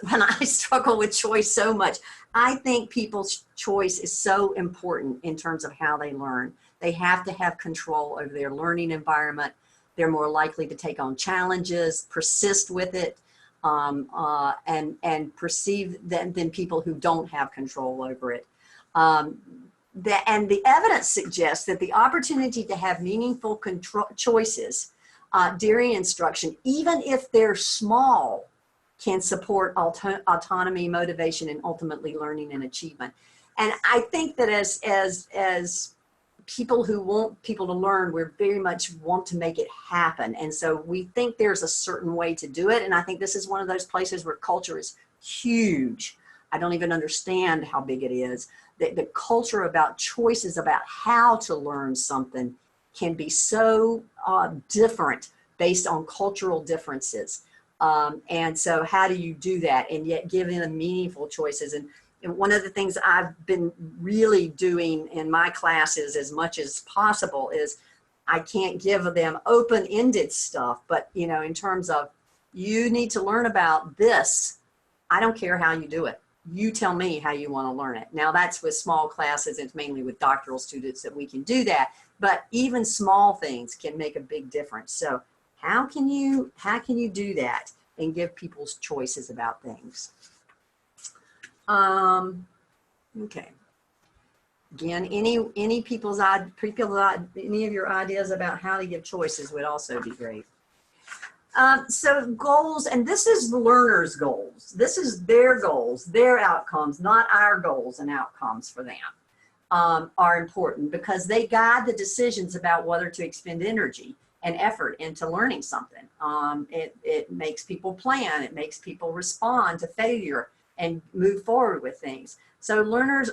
when I struggle with choice so much. I think people's choice is so important in terms of how they learn. They have to have control over their learning environment. They're more likely to take on challenges, persist with it, and perceive than people who don't have control over it. And the evidence suggests that the opportunity to have meaningful choices during instruction, even if they're small, can support autonomy, motivation, and ultimately learning and achievement. And I think that as people who want people to learn, we very much want to make it happen. And so we think there's a certain way to do it. And I think this is one of those places where culture is huge. I don't even understand how big it is. The culture about choices about how to learn something can be so different based on cultural differences. And so how do you do that and yet give them meaningful choices? And one of the things I've been really doing in my classes as much as possible is I can't give them open-ended stuff, but in terms of you need to learn about this, I don't care how you do it. You tell me how you want to learn it. Now that's with small classes. It's mainly with doctoral students that we can do that, but even small things can make a big difference. So how can you do that and give people's choices about things? Okay. Again, any of your ideas about how to give choices would also be great. So goals, and this is the learner's goals. This is their goals, their outcomes, not our goals and outcomes for them, are important because they guide the decisions about whether to expend energy and effort into learning something. It makes people plan, it makes people respond to failure and move forward with things. So learners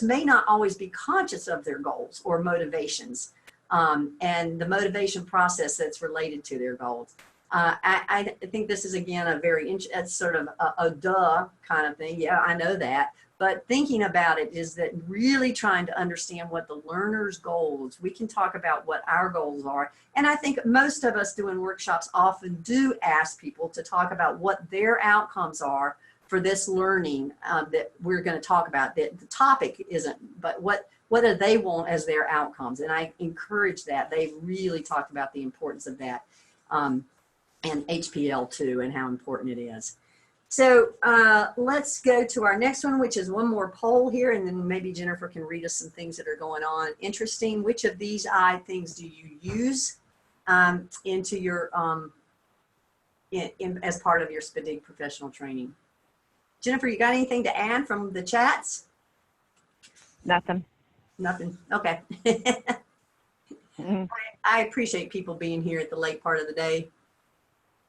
may not always be conscious of their goals or motivations and the motivation process that's related to their goals. I think this is, again, a very, it's sort of a duh kind of thing. Yeah, I know that. But thinking about it is that really trying to understand what the learner's goals, we can talk about what our goals are. And I think most of us doing workshops often do ask people to talk about what their outcomes are for this learning that we're going to talk about. That the topic isn't, but what do they want as their outcomes? And I encourage that. They really talked about the importance of that and HPL too, and how important it is. So let's go to our next one, which is one more poll here, and then maybe Jennifer can read us some things that are going on. Interesting. Which of these things do you use into your as part of your SPDIG professional training? Jennifer, you got anything to add from the chats? Nothing. Nothing. Okay. I appreciate people being here at the late part of the day.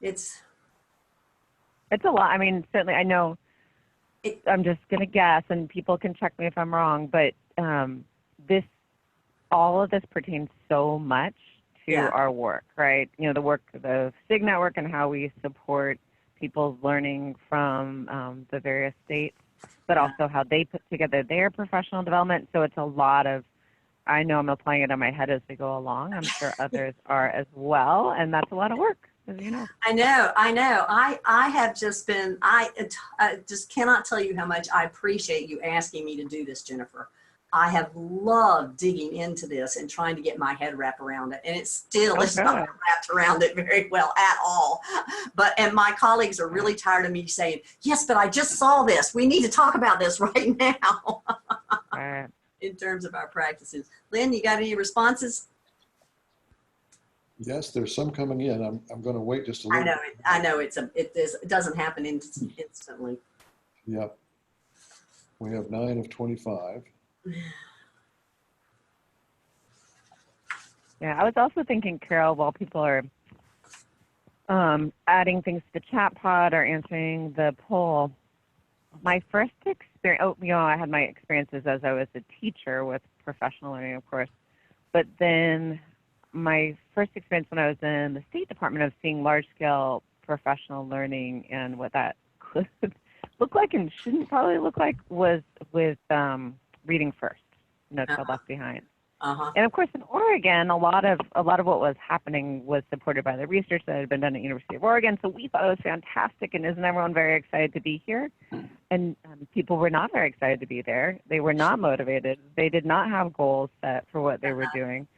It's, It's a lot. I mean, certainly, I know. It- I'm just gonna guess, and people can check me if I'm wrong. But this, all of this pertains so much to Yeah. our work, right? You know, the work of the SIG network and how we support people's learning from the various states, but Yeah. also how they put together their professional development. So it's a lot of. I know I'm applying it on my head as we go along. I'm sure others are as well, and that's a lot of work, as you know. I know. I have just been, I just cannot tell you how much I appreciate you asking me to do this, Jennifer. I have loved digging into this and trying to get my head wrapped around it. And it still is not Good. wrapped around it very well at all. And my colleagues are really tired of me saying, yes, but I just saw this. We need to talk about this right now in terms of our practices. Lynn, you got any responses? Yes, there's some coming in. I'm going to wait just a little. I know it doesn't happen instantly. Yep. We have 9 of 25. Yeah, I was also thinking, Carol, while people are adding things to the chat pod or answering the poll, my first experience, I had my experiences as I was a teacher with professional learning, of course, but then my first experience when I was in the State Department of seeing large-scale professional learning and what that could look like and shouldn't probably look like was with Reading First, No Child Left Behind. Uh-huh. And of course, in Oregon, a lot of what was happening was supported by the research that had been done at University of Oregon. So we thought it was fantastic, and isn't everyone very excited to be here? And people were not very excited to be there. They were not motivated. They did not have goals set for what they were doing.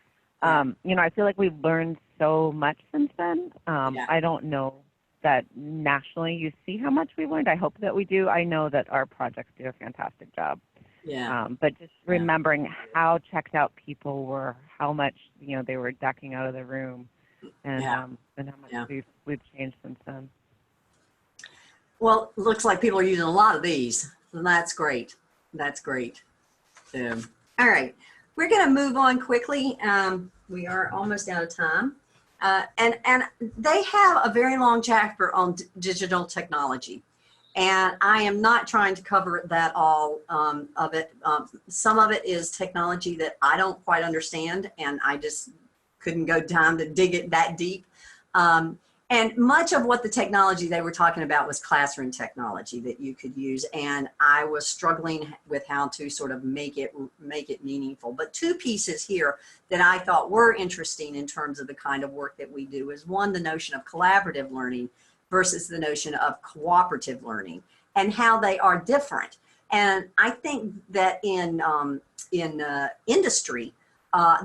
I feel like we've learned so much since then. I don't know that nationally you see how much we've learned. I hope that we do. I know that our projects do a fantastic job. Yeah. But just remembering how checked out people were, how much they were ducking out of the room, and how much we've changed since then. Well, looks like people are using a lot of these, and that's great. That's great. All right, we're going to move on quickly. We are almost out of time, and they have a very long chapter on digital technology. And I am not trying to cover that all of it. Some of it is technology that I don't quite understand, and I just couldn't go down to dig it that deep. And much of what the technology they were talking about was classroom technology that you could use, and I was struggling with how to sort of make it meaningful. But two pieces here that I thought were interesting in terms of the kind of work that we do is one, the notion of collaborative learning versus the notion of cooperative learning and how they are different. And I think that in industry,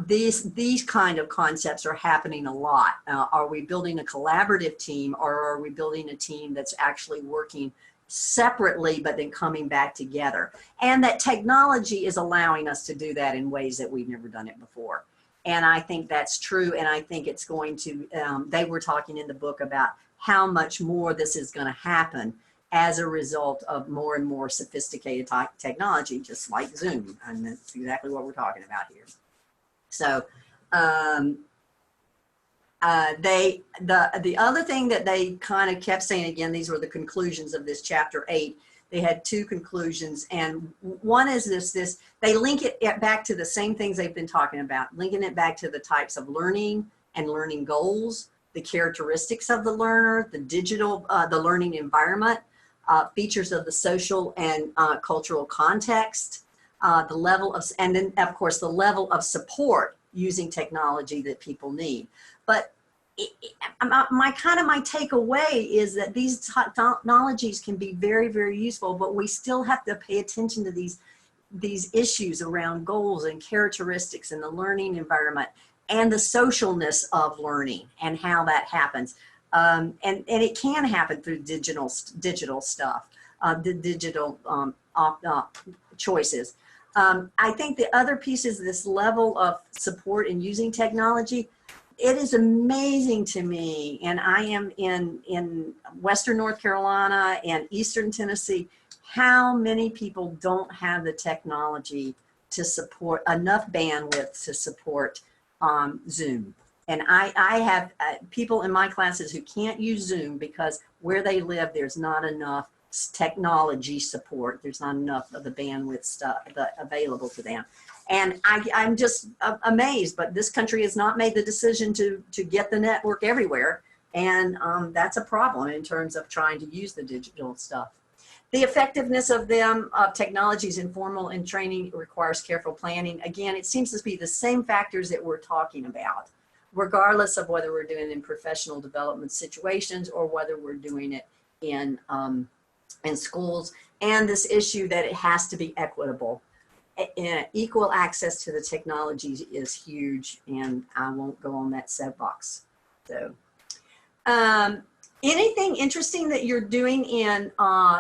these kind of concepts are happening a lot. Are we building a collaborative team, or are we building a team that's actually working separately but then coming back together? And that technology is allowing us to do that in ways that we've never done it before. And I think that's true, and I think it's going to, they were talking in the book about how much more this is going to happen as a result of more and more sophisticated technology, just like Zoom. And that's exactly what we're talking about here. So the other thing that they kind of kept saying, again, these were the conclusions of this chapter 8. They had two conclusions, and one is this they link it back to the same things they've been talking about, linking it back to the types of learning and learning goals, the characteristics of the learner, the digital, the learning environment, features of the social and cultural context, the level of, and then of course the level of support using technology that people need. But my takeaway is that these technologies can be very, very useful, but we still have to pay attention to these issues around goals and characteristics and the learning environment and the socialness of learning and how that happens. And it can happen through digital stuff, the digital choices. I think the other piece is this level of support in using technology. It is amazing to me, and I am in Western North Carolina and Eastern Tennessee, how many people don't have the technology to support, enough bandwidth to support Zoom And I have people in my classes who can't use Zoom because where they live, there's not enough technology support. There's not enough of the bandwidth stuff available to them. And I'm just amazed, but this country has not made the decision to get the network everywhere. And that's a problem in terms of trying to use the digital stuff. The effectiveness of technologies in formal and training requires careful planning. Again, it seems to be the same factors that we're talking about, regardless of whether we're doing it in professional development situations or whether we're doing it in schools. And this issue that it has to be equitable. Equal access to the technologies is huge, and I won't go on that soapbox. So, anything interesting that you're doing in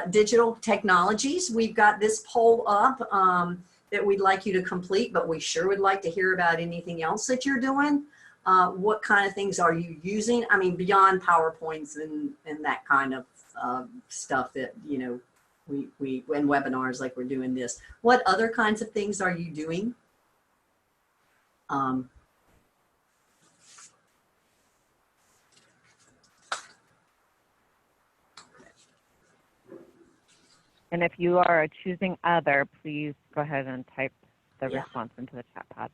digital technologies? We've got this poll up that we'd like you to complete, but we sure would like to hear about anything else that you're doing. What kind of things are you using? I mean, beyond PowerPoints and that kind of stuff that, you know, we in webinars like we're doing this. What other kinds of things are you doing? And if you are choosing other, please go ahead and type the response into the chat pod.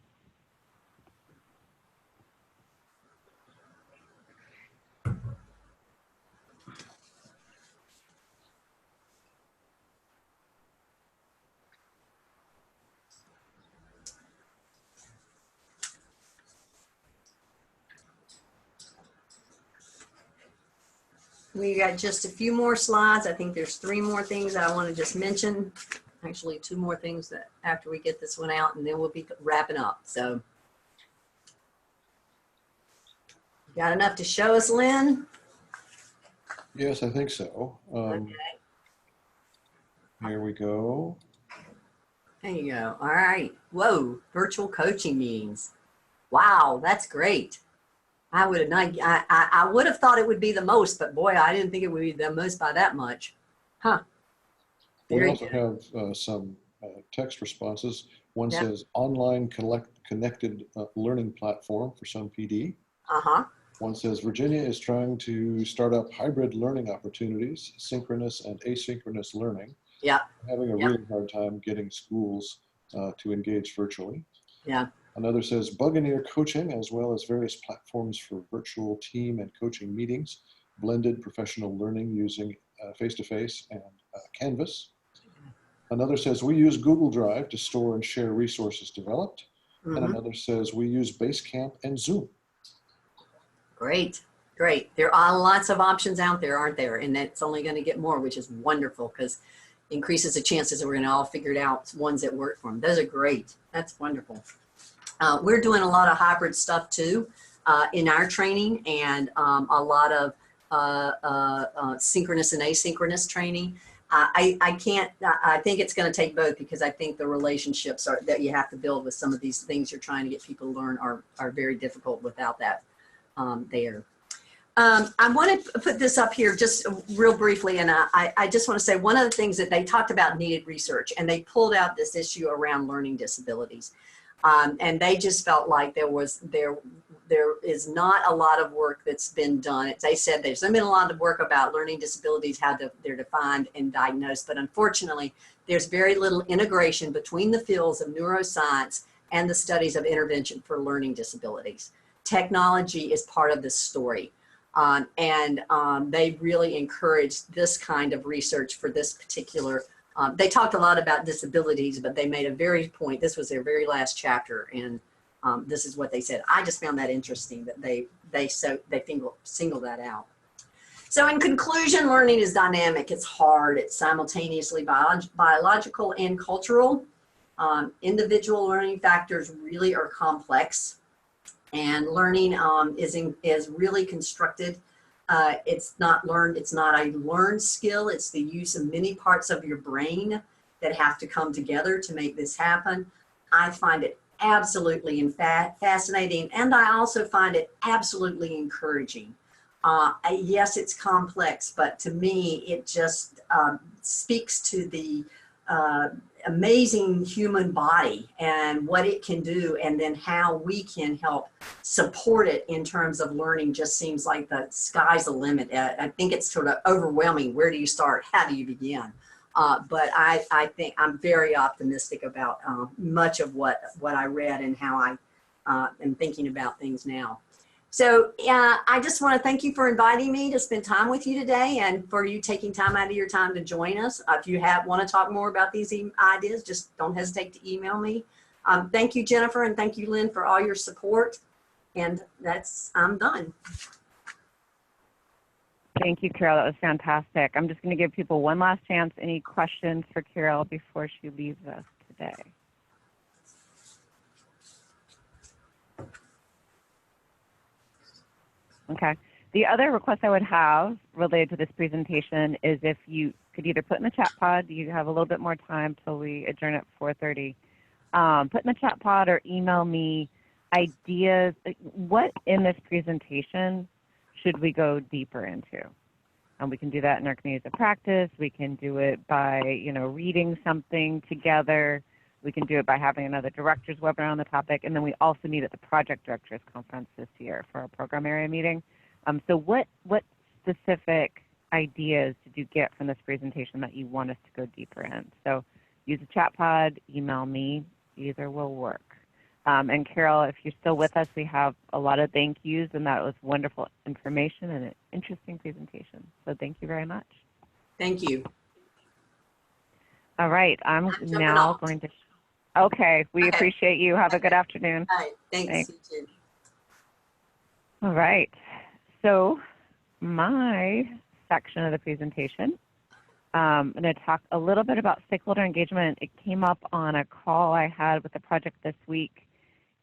We got just a few more slides. I think there's 3 more things I want to just mention. Actually, 2 more things that after we get this one out, and then we'll be wrapping up. So, got enough to show us, Lynn? Yes, I think so. Okay. Here we go. There you go. All right. Whoa, virtual coaching meetings. Wow, that's great. I would have not, I would have thought it would be the most, but boy, I didn't think it would be the most by that much. Huh. We Very also good. have some text responses. One Yep. says online connected learning platform for some PD. Uh-huh. One says Virginia is trying to start up hybrid learning opportunities, synchronous and asynchronous learning. Yeah. Having a Yep. really hard time getting schools to engage virtually. Yeah. Another says Buccaneer coaching, as well as various platforms for virtual team and coaching meetings, blended professional learning using face-to-face and Canvas. Another says we use Google Drive to store and share resources developed. Mm-hmm. And another says we use Basecamp and Zoom. Great. Great. There are lots of options out there, aren't there? And that's only going to get more, which is wonderful because increases the chances that we're going to all figure it out, ones that work for them. Those are great. That's wonderful. We're doing a lot of hybrid stuff too in our training, and a lot of synchronous and asynchronous training. I think it's going to take both because I think the relationships that you have to build with some of these things you're trying to get people to learn are very difficult without that there. I want to put this up here just real briefly, and I just want to say one of the things that they talked about needed research, and they pulled out this issue around learning disabilities. And they just felt like there is not a lot of work that's been done. They said there's been a lot of work about learning disabilities, how they're defined and diagnosed, but unfortunately, there's very little integration between the fields of neuroscience and the studies of intervention for learning disabilities. Technology is part of this story. They really encouraged this kind of research for this particular they talked a lot about disabilities, but they made a very point. This was their very last chapter, and this is what they said. I just found that interesting that they singled that out. So in conclusion, learning is dynamic. It's hard. It's simultaneously biological and cultural. Individual learning factors really are complex, and learning is really constructed. It's not learned, it's not a learned skill, it's the use of many parts of your brain that have to come together to make this happen. I find it absolutely fascinating, and I also find it absolutely encouraging. Yes, it's complex, but to me, it just speaks to the amazing human body and what it can do, and then how we can help support it in terms of learning just seems like the sky's the limit. I think it's sort of overwhelming. Where do you start? How do you begin? But I think I'm very optimistic about much of what I read and how I am thinking about things now. So I just want to thank you for inviting me to spend time with you today, and for you taking time out of your time to join us. If you want to talk more about these ideas, just don't hesitate to email me. Thank you, Jennifer, and thank you, Lynn, for all your support. And I'm done. Thank you, Carol. That was fantastic. I'm just going to give people one last chance. Any questions for Carol before she leaves us today? Okay. The other request I would have related to this presentation is if you could either put in the chat pod, you have a little bit more time till we adjourn at 4:30, put in the chat pod or email me ideas, what in this presentation should we go deeper into? And we can do that in our communities of practice. We can do it by, reading something together. We can do it by having another director's webinar on the topic. And then we also meet at the Project Directors Conference this year for our program area meeting. So what specific ideas did you get from this presentation that you want us to go deeper in? So use a chat pod, email me, either will work. And Carol, if you're still with us, we have a lot of thank yous, and that was wonderful information and an interesting presentation. So thank you very much. Thank you. All right, I'm now going to, okay, we appreciate you. Have a good afternoon. All right, thanks. You too. All right, so my section of the presentation, I'm going to talk a little bit about stakeholder engagement. It came up on a call I had with the project this week,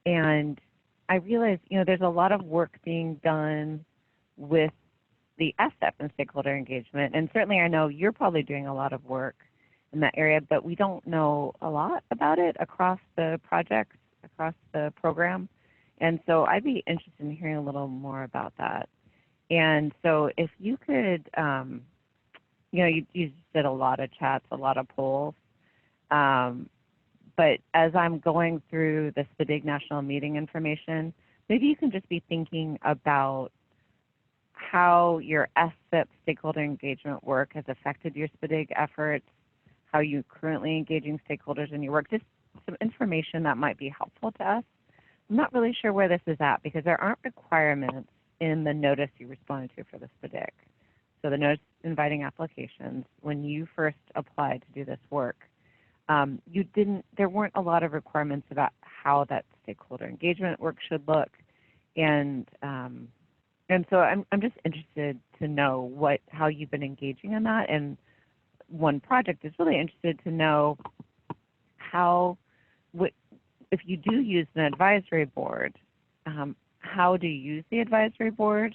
and I realized, there's a lot of work being done with the SSEP and stakeholder engagement, and certainly I know you're probably doing a lot of work in that area, but we don't know a lot about it across the projects, across the program, and so I'd be interested in hearing a little more about that. And so if you could, you did a lot of chats, a lot of polls, but as I'm going through the SPDIG National Meeting information, maybe you can just be thinking about how your SSIP stakeholder engagement work has affected your SPDIG efforts, how you're currently engaging stakeholders in your work, just some information that might be helpful to us. I'm not really sure where this is at because there aren't requirements in the notice you responded to for the SPDIG. So the notice inviting applications, when you first applied to do this work, there weren't a lot of requirements about how that stakeholder engagement work should look, and so I'm just interested to know how you've been engaging in that. And one project is really interested to know if you do use an advisory board, how do you use the advisory board,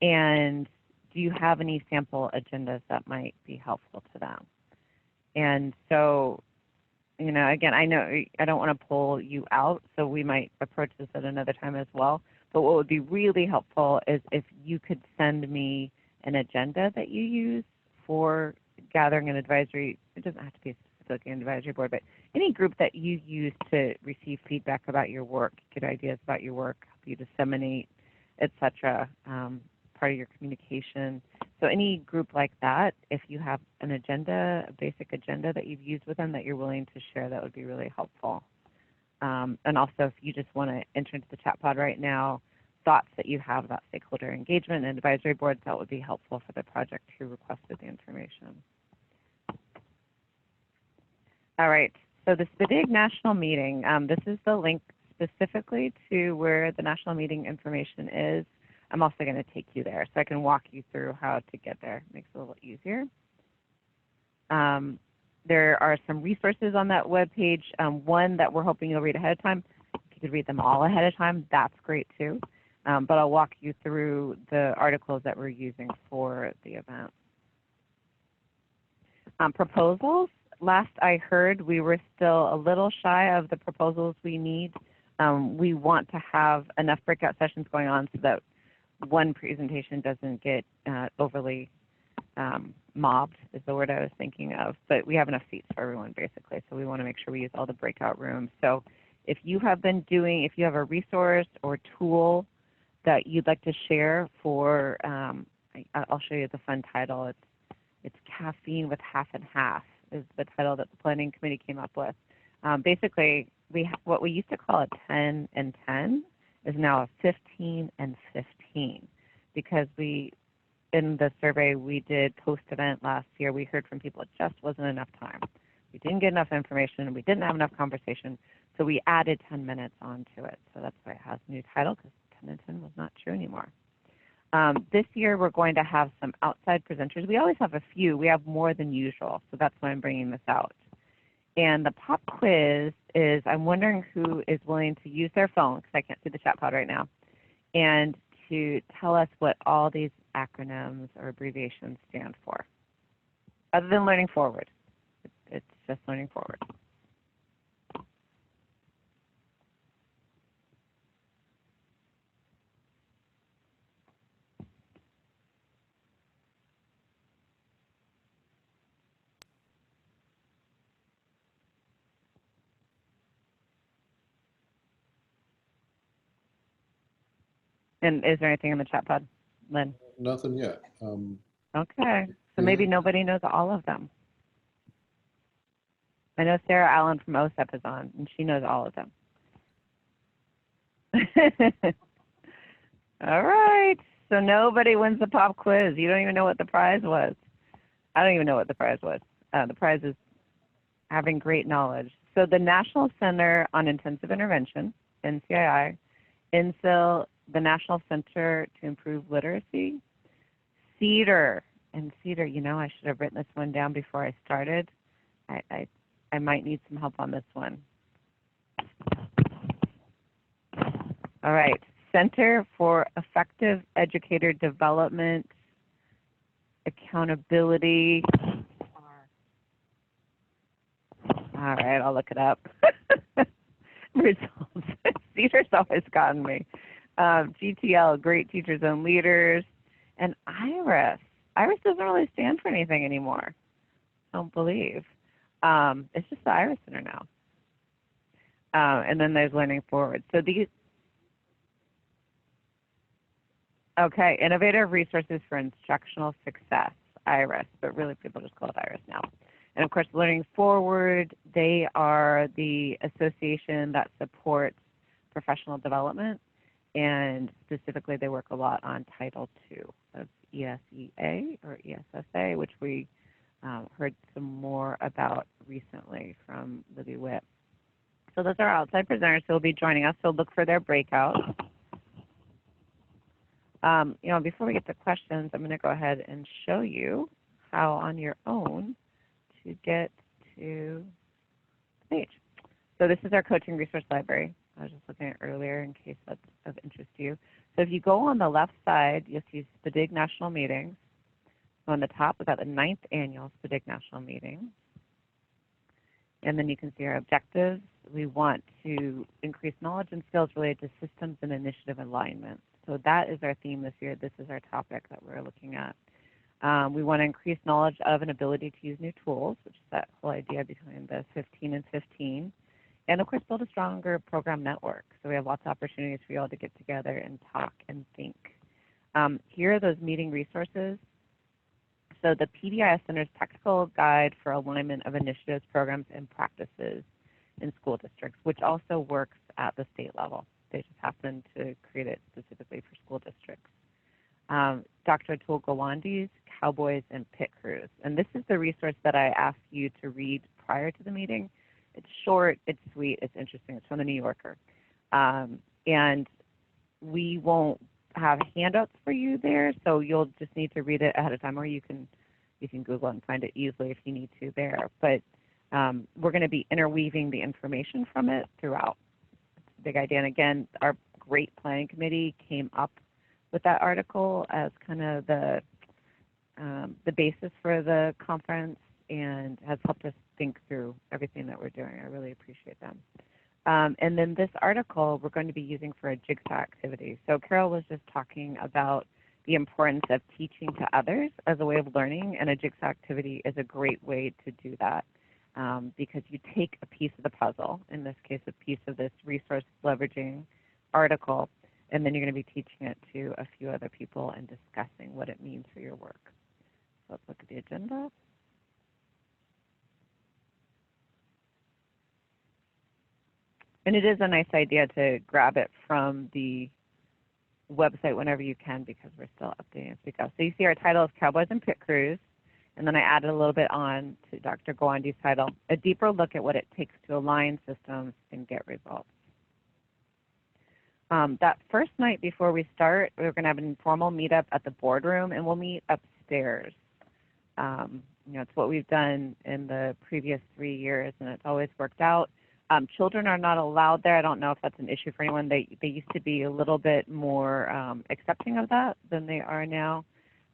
and do you have any sample agendas that might be helpful to them? And so, again, I know I don't want to pull you out, so we might approach this at another time as well. But what would be really helpful is if you could send me an agenda that you use for gathering an advisory. It doesn't have to be specifically an advisory board, but any group that you use to receive feedback about your work, get ideas about your work, help you disseminate, etc. Part of your communication. So any group like that, if you have an agenda, a basic agenda that you've used with them that you're willing to share, that would be really helpful. And also, if you just want to enter into the chat pod right now, thoughts that you have about stakeholder engagement and advisory boards, that would be helpful for the project who requested the information. All right, so the SPDIG National Meeting, this is the link specifically to where the national meeting information is. I'm also going to take you there so I can walk you through how to get there. Makes it a little easier. There are some resources on that webpage. One that we're hoping you'll read ahead of time. If you could read them all ahead of time, that's great too. But I'll walk you through the articles that we're using for the event. Proposals. Last I heard, we were still a little shy of the proposals we need. We want to have enough breakout sessions going on so that one presentation doesn't get overly mobbed is the word I was thinking of, but we have enough seats for everyone basically, so we want to make sure we use all the breakout rooms. So if you have a resource or tool that you'd like to share for, I'll show you the fun title. It's Caffeine with Half and Half is the title that the planning committee came up with. Basically, what we used to call a 10 and 10 is now a 15 and 15, because in the survey we did post-event last year, we heard from people it just wasn't enough time. We didn't get enough information, we didn't have enough conversation, so we added 10 minutes onto it. So that's why it has a new title, because 10 and 10 was not true anymore. This year we're going to have some outside presenters. We always have a few. We have more than usual, so that's why I'm bringing this out. And the pop quiz is, I'm wondering who is willing to use their phone, because I can't see the chat pod right now, and to tell us what all these acronyms or abbreviations stand for, other than Learning Forward. It's just Learning Forward. And is there anything in the chat pod, Lynn? Nothing yet. Okay, so maybe nobody knows all of them. I know Sarah Allen from OSEP is on, and she knows all of them. All right, so nobody wins the pop quiz. You don't even know what the prize was. I don't even know what the prize was. The prize is having great knowledge. So the National Center on Intensive Intervention, NCII, NCIL, the National Center to Improve Literacy, CEDAR, and CEDAR, you know, I should have written this one down before I started. I might need some help on this one. All right, Center for Effective Educator Development, Accountability. All right, I'll look it up. Results. CEDAR's always gotten me. GTL, Great Teachers and Leaders, and IRIS. IRIS doesn't really stand for anything anymore, I don't believe. It's just the IRIS Center now. And then there's Learning Forward. So these, okay, Innovative Resources for Instructional Success, IRIS, but really people just call it IRIS now. And of course, Learning Forward, they are the association that supports professional development, and specifically they work a lot on Title II of ESEA or ESSA, which we heard some more about recently from Libby Witt. So those are outside presenters who will be joining us, so look for their breakout. You know, before we get to questions, I'm going to go ahead and show you how on your own to get to the page. So this is our coaching resource library. I was just looking at it earlier in case that's of interest to you. So if you go on the left side, you'll see SPDIG National Meetings. So on the top, we've got the 9th Annual SPDIG National Meeting. And then you can see our objectives. We want to increase knowledge and skills related to systems and initiative alignment. So that is our theme this year. This is our topic that we're looking at. We want to increase knowledge of and ability to use new tools, which is that whole idea behind the 15 and 15. And of course, build a stronger program network. So we have lots of opportunities for you all to get together and talk and think. Here are those meeting resources. So the PBIS Center's Technical Guide for Alignment of Initiatives, Programs, and Practices in School Districts, which also works at the state level. They just happen to create it specifically for school districts. Dr. Atul Gawande's Cowboys and Pit Crews. And this is the resource that I asked you to read prior to the meeting. It's short, it's sweet, it's interesting. It's from the New Yorker. And we won't have handouts for you there, so you'll just need to read it ahead of time, or you can Google it and find it easily if you need to there. But we're going to be interweaving the information from it throughout. It's a big idea. And again, our great planning committee came up with that article as kind of the basis for the conference and has helped us think through everything that we're doing. I really appreciate them. And then this article we're going to be using for a jigsaw activity. So Carol was just talking about the importance of teaching to others as a way of learning, and a jigsaw activity is a great way to do that because you take a piece of the puzzle, in this case a piece of this resource leveraging article, and then you're going to be teaching it to a few other people and discussing what it means for your work. So let's look at the agenda. And it is a nice idea to grab it from the website whenever you can because we're still updating as we go. So you see our title is Cowboys and Pit Crews, and then I added a little bit on to Dr. Gawande's title, a deeper look at what it takes to align systems and get results. That first night before we start, we're going to have an informal meetup at the boardroom, and we'll meet upstairs. It's what we've done in the previous 3 years, and it's always worked out. Children are not allowed there. I don't know if that's an issue for anyone. They used to be a little bit more accepting of that than they are now.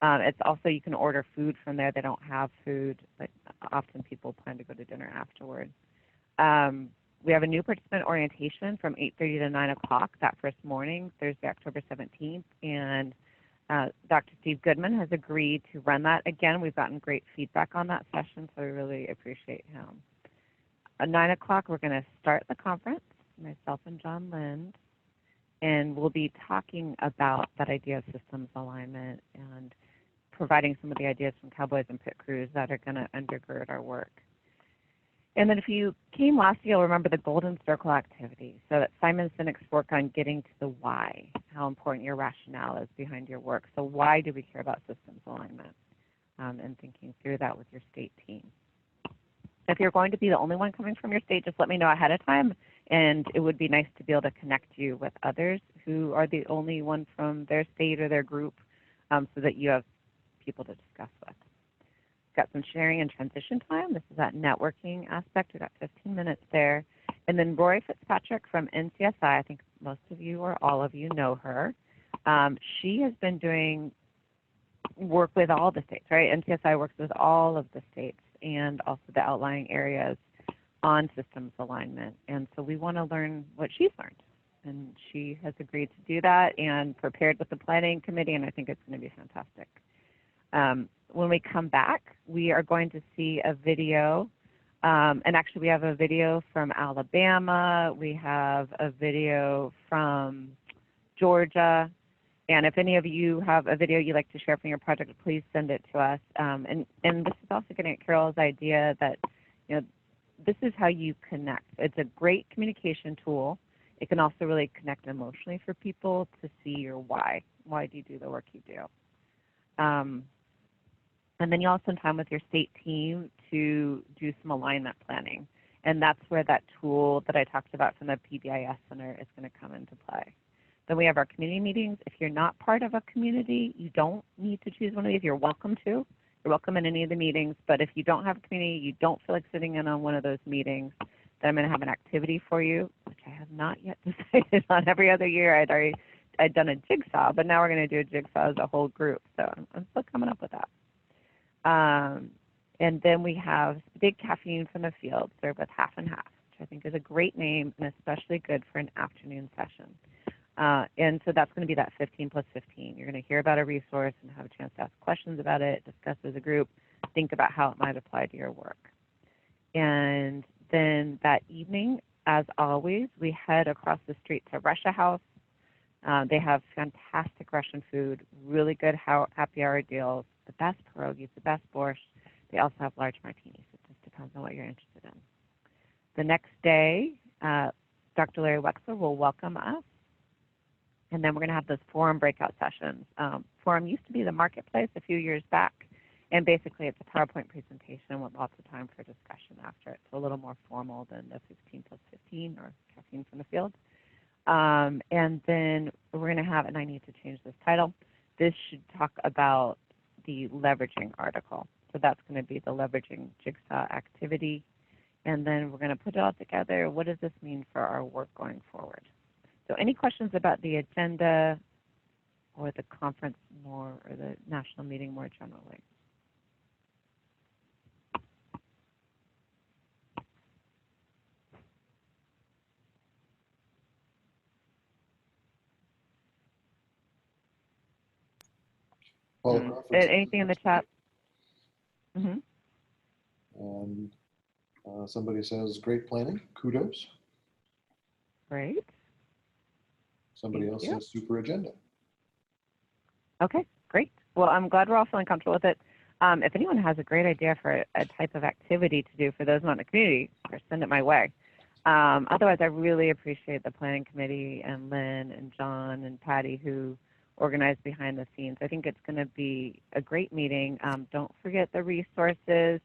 It's also, you can order food from there. They don't have food, but often people plan to go to dinner afterward. We have a new participant orientation from 8:30 to 9 o'clock that first morning, Thursday, October 17th. And Dr. Steve Goodman has agreed to run that again. We've gotten great feedback on that session, so we really appreciate him. At 9 o'clock, we're going to start the conference, myself and John Lind, and we'll be talking about that idea of systems alignment and providing some of the ideas from Cowboys and Pit Crews that are going to undergird our work. And then if you came last year, you'll remember the Golden Circle activity. So that's Simon Sinek's work on getting to the why, how important your rationale is behind your work. So why do we care about systems alignment, and thinking through that with your state team. If you're going to be the only one coming from your state, just let me know ahead of time, and it would be nice to be able to connect you with others who are the only one from their state or their group, so that you have people to discuss with. Got some sharing and transition time. This is that networking aspect. We've got 15 minutes there. And then Rory Fitzpatrick from NCSI, I think most of you or all of you know her. She has been doing work with all the states, right? NCSI works with all of the states and also the outlying areas on systems alignment. And so we want to learn what she's learned. And she has agreed to do that and prepared with the planning committee, and I think it's going to be fantastic. When we come back, we are going to see a video, and actually we have a video from Alabama, we have a video from Georgia, and if any of you have a video you'd like to share from your project, please send it to us. And this is also getting at Carol's idea that, this is how you connect. It's a great communication tool. It can also really connect emotionally for people to see your why. Why do you do the work you do? And then you also spend time with your state team to do some alignment planning. And that's where that tool that I talked about from the PBIS Center is going to come into play. Then we have our community meetings. If you're not part of a community, you don't need to choose one of these. You're welcome to. You're welcome in any of the meetings. But if you don't have a community, you don't feel like sitting in on one of those meetings, then I'm going to have an activity for you, which I have not yet decided on. Every other year I'd done a jigsaw, but now we're going to do a jigsaw as a whole group. So I'm still coming up with that. And then we have Big Caffeine from the Field, served with half and half, which I think is a great name and especially good for an afternoon session. And so that's going to be that 15 plus 15. You're going to hear about a resource and have a chance to ask questions about it, discuss as a group, think about how it might apply to your work. And then that evening, as always, we head across the street to Russia House. They have fantastic Russian food, really good happy hour deals, the best pierogies, the best borscht. They also have large martinis. It just depends on what you're interested in. The next day, Dr. Larry Wexler will welcome us. And then we're going to have those forum breakout sessions. Forum used to be the marketplace a few years back. And basically, it's a PowerPoint presentation with lots of time for discussion after it. So a little more formal than the 15 plus 15 or Caffeine from the Field. And then we're going to have, and I need to change this title, this should talk about the leveraging article. So that's going to be the leveraging jigsaw activity. And then we're going to put it all together. What does this mean for our work going forward? So any questions about the agenda or the conference more, or the national meeting more generally? Paula Mm. Crawford. Anything in the chat? Mm-hmm. And somebody says, great planning, kudos. Great. Somebody Thank else you. says, super agenda. Okay, great. Well, I'm glad we're all feeling comfortable with it. If anyone has a great idea for a type of activity to do for those not in the community, send it my way. Otherwise, I really appreciate the planning committee and Lynn and John and Patty who organized behind the scenes. I think it's going to be a great meeting. Don't forget the resources.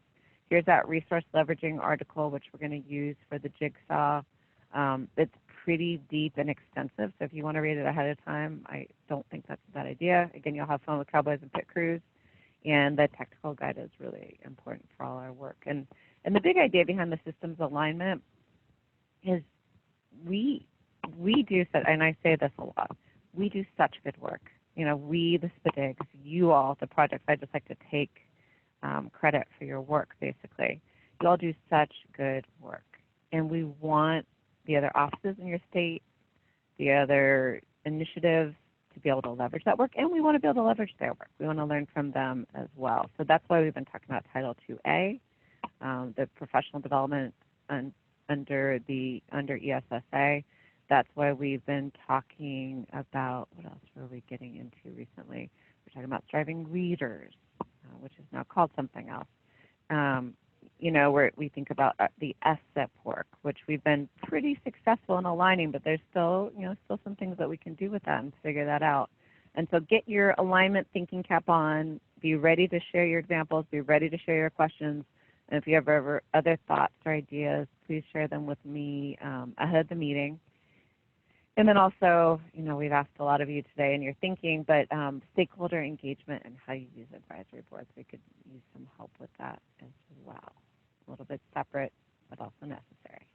Here's that resource leveraging article, which we're going to use for the jigsaw. It's pretty deep and extensive, so if you want to read it ahead of time, I don't think that's a bad idea. Again, you'll have fun with Cowboys and Pit Crews, and the technical guide is really important for all our work. And the big idea behind the systems alignment is we do such, and I say this a lot, we do such good work. You know, we, the SPDIGs, you all, the projects, I just like to take credit for your work, basically. You all do such good work, and we want the other offices in your state, the other initiatives to be able to leverage that work, and we want to be able to leverage their work. We want to learn from them as well. So that's why we've been talking about Title IIA, the professional development under ESSA. That's why we've been talking about, what else were we getting into recently? We're talking about Striving Readers, which is now called something else. You know, where we think about the SSIP work, which we've been pretty successful in aligning, but there's still, you know, still some things that we can do with that and figure that out. And so get your alignment thinking cap on, be ready to share your examples, be ready to share your questions, and if you have ever other thoughts or ideas, please share them with me ahead of the meeting. And then also, you know, we've asked a lot of you today in your thinking, but stakeholder engagement and how you use advisory boards, we could use some help with that as well. A little bit separate, but also necessary.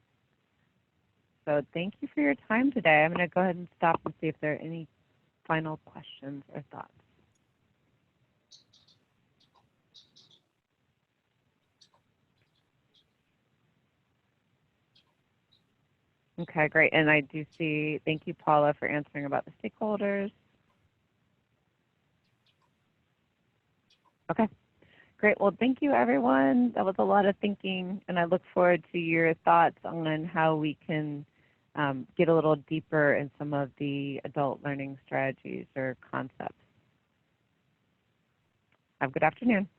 So thank you for your time today. I'm going to go ahead and stop and see if there are any final questions or thoughts. Okay, great. And I do see, thank you, Paula, for answering about the stakeholders. Okay, great. Well, thank you, everyone. That was a lot of thinking, and I look forward to your thoughts on how we can get a little deeper in some of the adult learning strategies or concepts. Have a good afternoon.